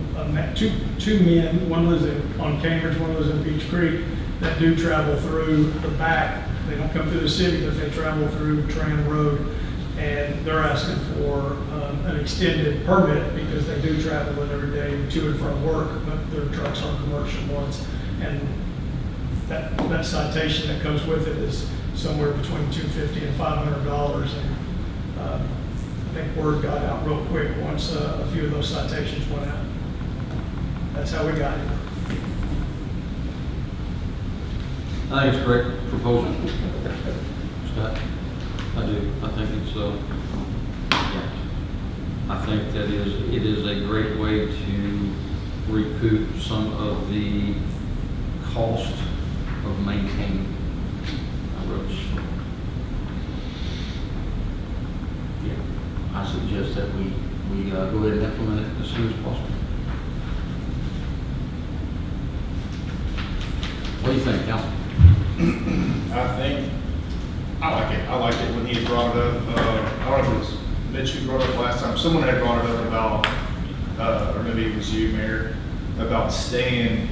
two men, one lives on Cambridge, one lives in Peach Creek, that do travel through the back. They don't come through the city, but they travel through Tram Road, and they're asking for an extended permit, because they do travel it every day to and from work, but their trucks are commercial ones. And that citation that comes with it is somewhere between $250 and $500. And I think word got out real quick once a few of those citations went out. That's how we got it. I think it's a great proposal, Scott. I do. I think it's, yeah. I I think that it is a great way to recoup some of the cost of maintaining our roads. Yeah, I suggest that we go ahead and implement it as soon as possible. What do you think, Council? I like it when he brought it up. I don't know if it was Mitch who brought it up last time. Someone had brought it up about, or maybe it was you, Mayor, about staying,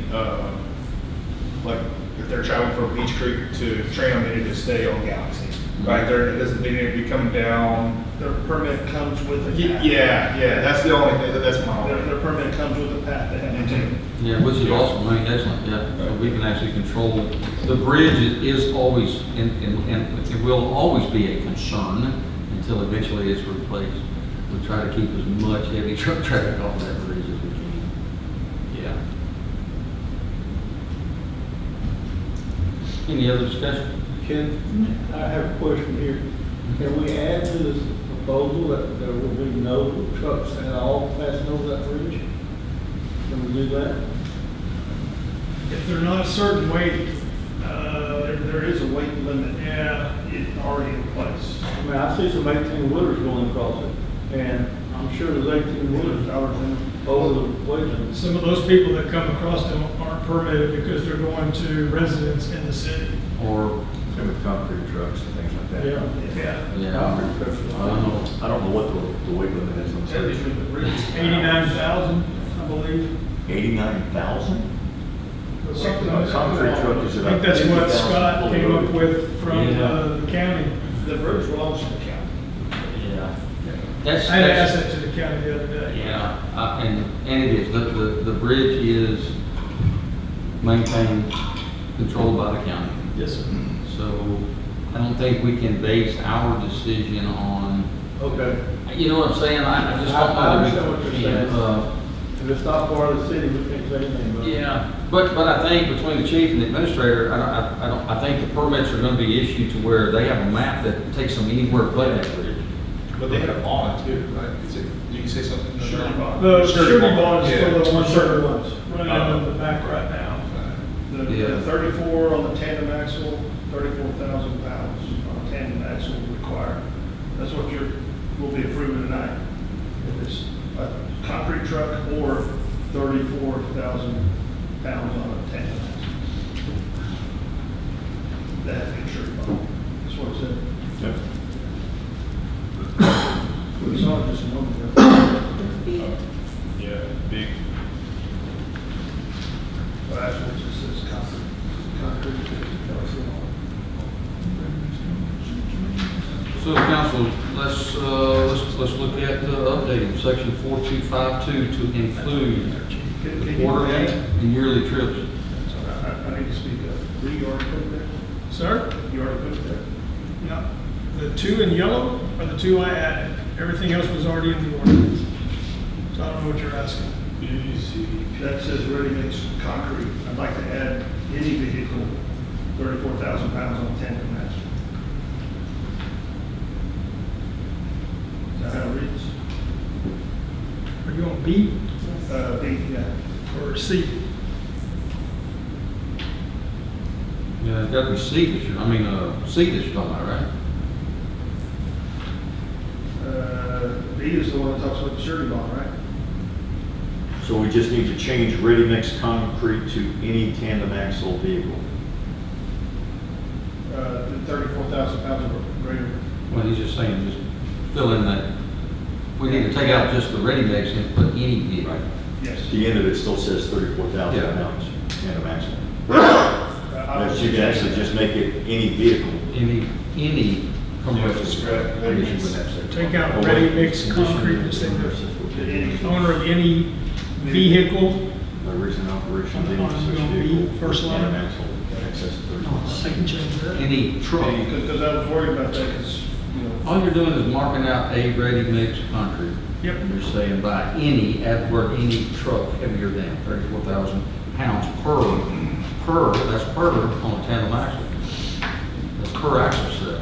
like if they're traveling from Beach Creek to Trail, they need to stay on Galaxy. Right there, it doesn't, they need to be coming down. Their permit comes with a path. Yeah, that's the only thing, that's my Their only. permit comes with a path they have to take. Yeah, which is awesome, I mean, excellent, yeah, so we can actually control, the bridge is always, and it will always be a concern until eventually it's replaced. We try to keep as much heavy truck traffic off that bridge as we can. Yeah. Any other discussion? Ken, I have a question here. Can we add to this proposal that there will be no trucks at all passing over that bridge? Can we do that? If they're not a certain weight, There is a weight limit. yeah, It's already in place. I mean, I see some 18-wheelers going across it, and I'm sure there's 18-wheelers over the weight limit. some of those people that come across them aren't permitted because they're going to residents in the city. Or, Same with concrete trucks and things like that. Yeah. Yeah. yeah, I don't know. I don't know what the weight limit is on such. 89,000, I believe. 89,000? Something A concrete truck is I about think that's what 50,000 Scott on the came up road. with from Yeah. the county. The bridge belongs to the county. Yeah. That's, I had that's, asked that to the county the other day. yeah, and it is, the bridge is maintained, controlled by the county. Yes, sir. So I don't think we can base our decision on, Okay. you know what I'm saying? I just I don't know. that we understand what you're can, saying. If it's not part of the city, we can't say anything about it. Yeah, but I think between the chief and the administrator, I think the permits are gonna be issued to where they have a map that takes them anywhere but that bridge. But they had a bond too, right? Did you say something? Surety bond. The surety bonds Yeah. for the ones that Certain are ones. running in the back right now. Yeah. The 34 on the tandem axle, 34,000 pounds on a tandem axle required. That's what we'll be approving tonight. If it's a concrete truck or 34,000 pounds on a tandem axle. That has to be a surety bond. That's what it said. It's not just a number. Yeah, big. But actually, it just says concrete. So council, let's look at updating section 4252 to include Can you- quarterly and yearly trips. I need to speak up. Lee, you already put it Sir? there? You already put it there? No. The two in yellow are the two I added. Everything else was already in the ordinance. So I don't know what you're asking. That says ready mix concrete. I'd like to add any vehicle, 34,000 pounds on tandem axle. Is that how it reads? Are you on B B, yeah. or C? Yeah, it's gotta be C that C that you're talking about, right? B is the one that talks about the surety bond, right? So we just need to change ready-mix concrete to any tandem axle vehicle. The 34,000 pounds or greater. Well, he's just saying, just fill in that, we need to take out just the ready mix and put any vehicle. Yes. The end of it still says 34,000 Yeah. pounds tandem axle. I But would you can actually just make it any vehicle. Any commercial. scrap. I guess you would have to say. Take out Oh, ready wait. mix concrete, just say Any- the owner of any vehicle. The recent operation. On B, first line. Tandem axle, excess of 34,000. I can change that. Any truck. Because I was worried about that, because, you know. All you're doing is marking out a ready mix concrete. Yep. You're saying by any, at word any truck heavier than 34,000 pounds that's per on a tandem axle. That's per axle set.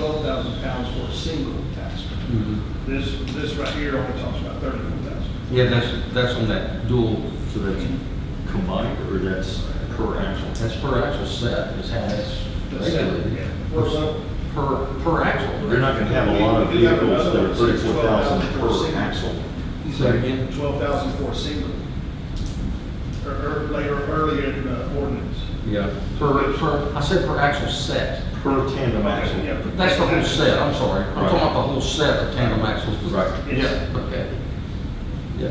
£12,000 for a single tax permit. This right here only talks about 34,000. Yeah, that's on that dual, So that's combined, or that's per axle? that's per axle set, is how that's regulated. Well, Per axle. You're not gonna have a lot of vehicles that are 34,000 per axle. You say it again? 12,000 for a single. Or later, earlier in the ordinance. Yeah. I said per axle set. Per tandem axle. Yeah. That's the whole set, I'm sorry. I'm talking about the whole set of tandem axles. Right. Yes. Okay. Yeah.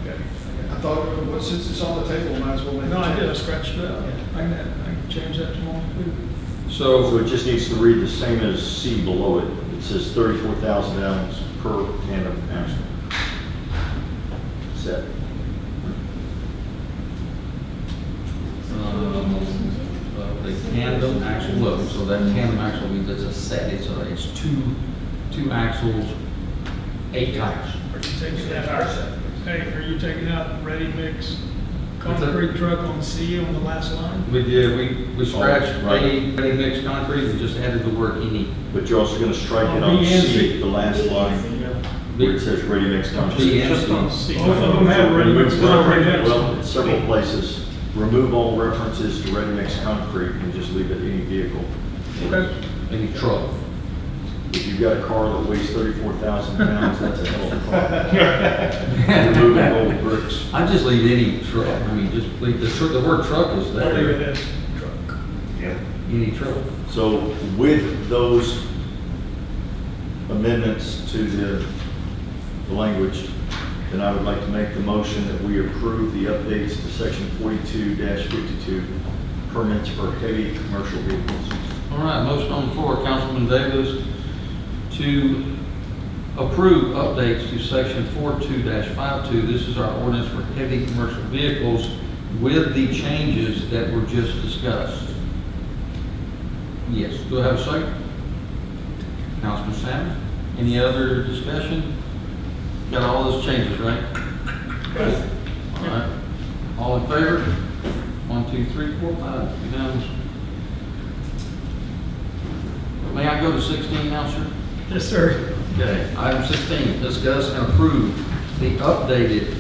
Okay. I thought, well, since it's on the table, might as well make. No, I a did, I change. scratched it out. I can change that tomorrow too. So it just needs to read the same as C below it. It says 34,000 gallons per tandem axle. Set. The tandem axle, look, so that tandem axle means it's a set, it's two axles, 8 tires. Are you taking out, hey, are you taking out ready mix concrete truck on C on the last line? We did, we scratched Oh, right. ready mix concrete and just added the word any. But you're also gonna strike it on B and C, C. the last line, where it says ready mix B concrete. and C. Both of them have ready mix concrete. Well, in several places, remove all references to ready mix concrete and just leave it any vehicle. Okay. Any truck. If you've got a car that weighs 34,000 pounds, that's a hell of a car. Removing old bricks. I just leave any truck, I mean, just leave the word truck is I'll leave it there, as truck. any truck. So with those amendments to the language, then I would like to make the motion that we approve the updates to section 42-52, permits for heavy commercial vehicles. All right, motion on the floor, Councilman Davis, to approve updates to section 42-52. This is our ordinance for heavy commercial vehicles with the changes that were just discussed. Yes, do I have a second? Councilman Sanders, any other discussion? Got all those changes, right? All right, all in favor? 1, 2, 3, 4, 5, unanimous. May I go to 16 now, sir? Yes, sir. Okay, item 16, discuss and approve the updated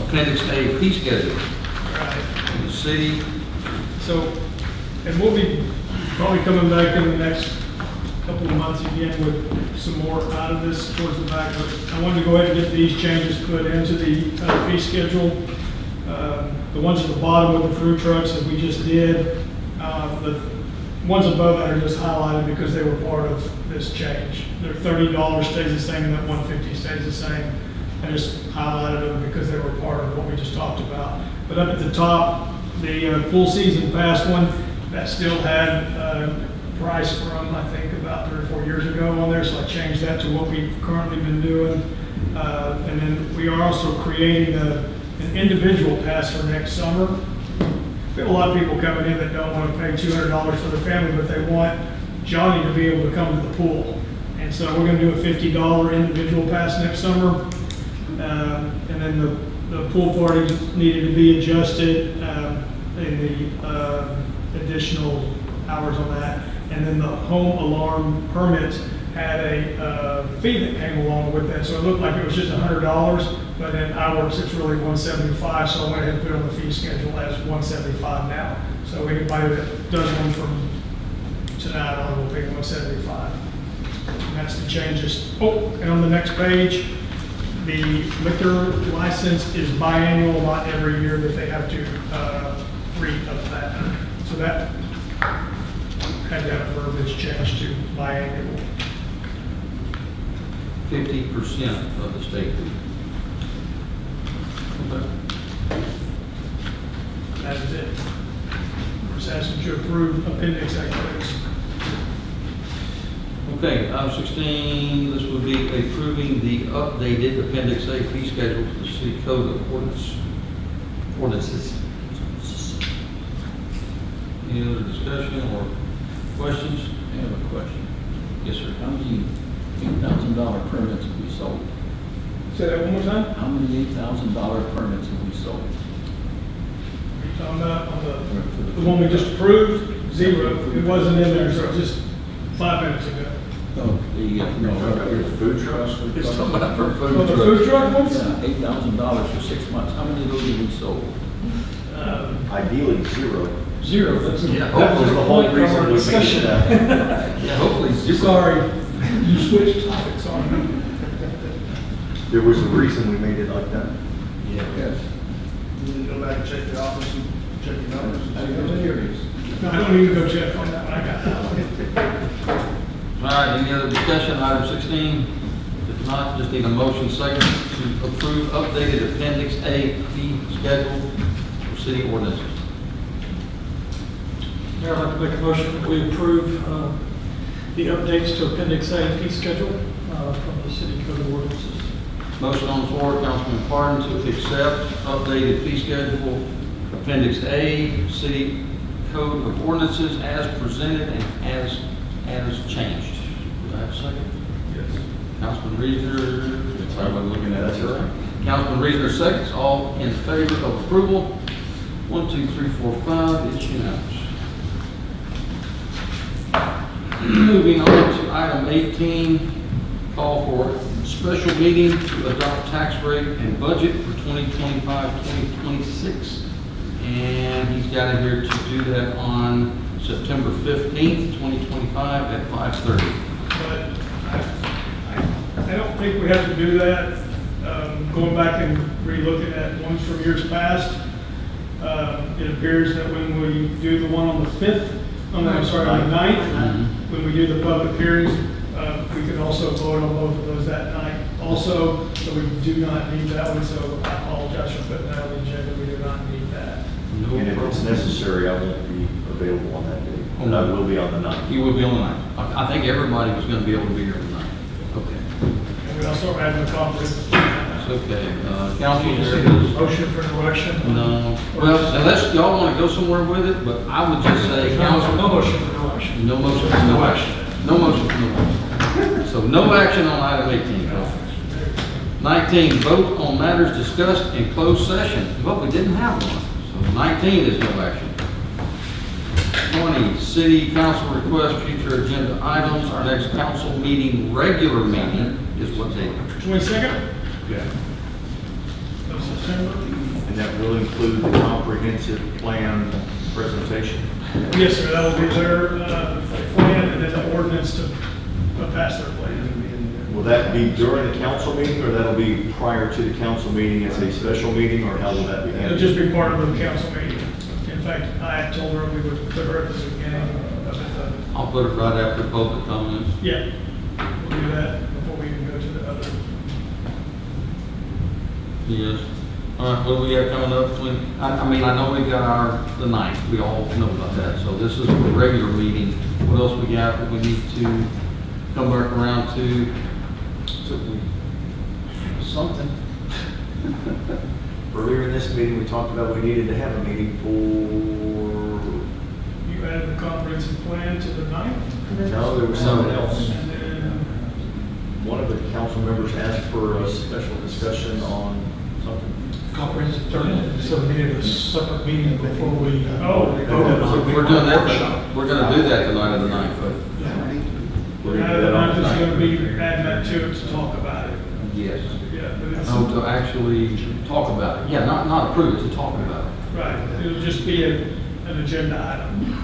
Appendix A fee schedule Right. in the city. So, and we'll be probably coming back in the next couple of months again with some more out of this towards the back, but I wanted to go ahead and get these changes put into the fee schedule. The ones at the bottom with the food trucks that we just did, the ones above that are just highlighted because they were part of this change. Their $30 stays the same and that $150 stays the same. I just highlighted them because they were part of what we just talked about. But up at the top, the pool season pass one, that still had price from, I think, about 3 or 4 years ago on there, so I changed that to what we've currently been doing. And then we are also creating an individual pass for next summer. We have a lot of people coming in that don't want to pay $200 for their family, but they want Johnny to be able to come to the pool. And so we're gonna do a $50 individual pass next summer. And then the pool party needed to be adjusted, in the additional hours on that. And then the home alarm permits had a fee that came along with that. So it looked like it was just $100, but in ours, it's really $175. So I went ahead and put it on the fee schedule as $175 now. So anybody that does one from tonight on will pay $175. And that's the changes. Oh, and on the next page, the liquor license is biannual, not every year that they have to re-up that. So that had that verbiage changed to biannual. 50% of the state fee. Okay. That is it. Just asking to approve appendix A, please. Okay, item 16, this would be approving the updated Appendix A fee schedule for the city code of ordinances. Any other discussion or questions? I have a question. Yes, sir. How many $8,000 permits have we sold? Say that one more time. How many $8,000 permits have we sold? Are you talking about on For the one we just approved? Zero, it wasn't in there, so just 5 minutes ago. Oh, the Food trucks? It's talking about for Oh, food the trucks. food truck ones? $8,000 for 6 months. How many of those have we sold? Ideally, zero. Zero, that's, Yeah, that was the whole reason reason we of made discussion. that. Yeah, hopefully zero. Sorry, you switched topics on me. There was a reason we made it like that. Yeah. Yes. You need to go back and check the office and check the numbers. I'm curious. No, I don't need to go check on that one, I got that one. All right, any other discussion, item 16? If not, just need a motion second to approve updated Appendix A fee schedule for city ordinances. Mayor, I'd like to make a motion that we approve the updates to Appendix A fee schedule from the city code of ordinances. Motion on the floor, Councilman Pardon, to accept updated fee schedule, Appendix A, city code of ordinances as presented and as changed. Do I have a second? Yes. Councilman Reasoner, sorry, I'm looking at That's it. right. Councilman Reasoner seconds, all in favor of approval. 1, 2, 3, 4, 5, it's unanimous. Moving on to item 18, call for special meeting to adopt tax rate and budget for 2025, 2026. And he's got it here to do that on September 15th, 2025 at 5:30. But I don't think we have to do that. Going back and re-looking at ones from years past, it appears that when we do the one on the 5th, on the 9th, when we do the public hearings, we can also vote on both of those that night also, so we do not need that one, so I apologize for putting that on the agenda, we do not need that. No And if it's problem. necessary, I won't be available on that day, but I will be on the 9th. You will be on the 9th. I think everybody was gonna be able to be here tonight. Okay. And we also have the conference. It's okay. Council, there it is. Motion for an election? No. Well, unless y'all wanna go somewhere with it, but I would just say, council. No motion for an election. No motion, no action. No motion, no action. So no action on item 18. 19, vote on matters discussed in closed session. Well, we didn't have one, so 19 is no action. 20, city council request future agenda items. Our next council meeting, regular meeting, is what date? 22nd Yeah. of September. And that will include the comprehensive plan presentation. Yes, sir, that will be their plan and then the ordinance to pass their plan. Will that be during the council meeting, or that'll be prior to the council meeting as a special meeting, or how will that be It'll handled? just be part of the council meeting. In fact, I had told her we would put her at the beginning of it. I'll put it right after public comments. Yeah, we'll do that before we even go to the other. Yes. All right, what do we have coming up? I mean, I know we got the 9th, we all know about that, so this is a regular meeting. What else we got that we need to come back around to? Something. Earlier in this meeting, we talked about we needed to have a meeting for, You added the comprehensive plan to the 9th? no, there was something else. And then, One of the council members asked for a special discussion on something. Comprehensive plan, so we needed a separate meeting before we. Oh, voted on it. We're doing that, we're gonna do that tonight of the 9th. We're gonna now do the that on 9th is tonight. gonna be adding that to it to talk about it. Yes. Yeah, but it's, No, to actually talk about it. Yeah, not approve it, to talk about it. right, it'll just be an agenda item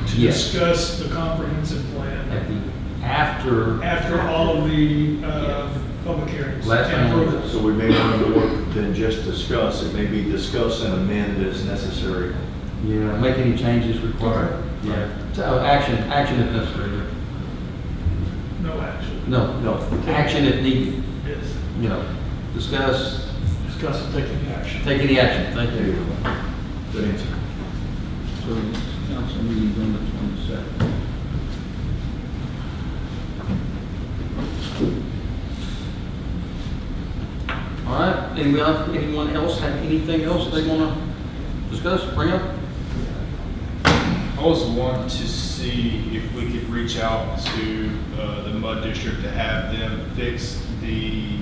to Yes. discuss the comprehensive plan At the, after, after all of the, public hearings. Last and time we- approvals. So we may want to more than just discuss, it may be discuss and amend as necessary. yeah, make any changes required. Yeah. So, action if necessary. No action. No, No. action if needed. Yes. You know, discuss, Discuss and take any action. take any action. Thank There you you. go. Good answer. So the council meeting's on the 22nd. All right, anyone else have anything else they want to discuss, bring up? I was wanting to see if we could reach out to the mud district to have them fix the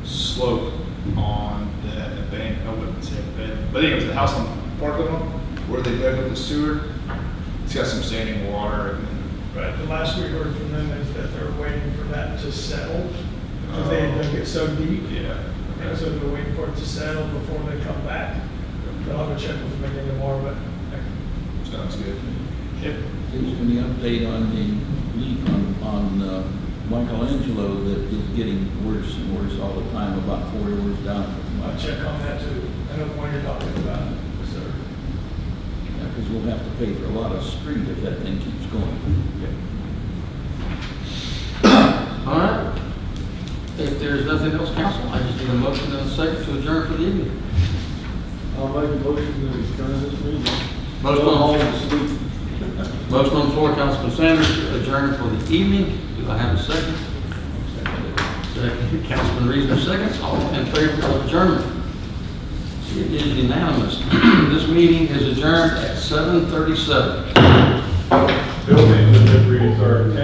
slope on the abandoned, I wouldn't say abandoned, but anyways, the house on Parkland, where they dug up the sewer, got some standing water and. Right, the last we heard from them is that they're waiting for that to settle, because they dug it so deep. Yeah. And so they're waiting for it to settle before they come back. They'll have a check with them again tomorrow, but. Sounds good. Yep. There's been the update on the leak on Michelangelo that is getting worse and worse all the time, about 4 doors down. I'll check on that too. I know the one you're talking about, sir. Yeah, because we'll have to pay for a lot of street if that thing keeps going. All right. If there's nothing else, council, I just need a motion and a second to adjourn for the evening. I'll make a motion to adjourn this meeting. Motion on the floor, Councilman Sanders, to adjourn for the evening. Do I have a second? Second. Councilman Reasoner, seconds. All in favor of adjournment? It is unanimous. This meeting is adjourned at 7:37. Building deliveries are 10.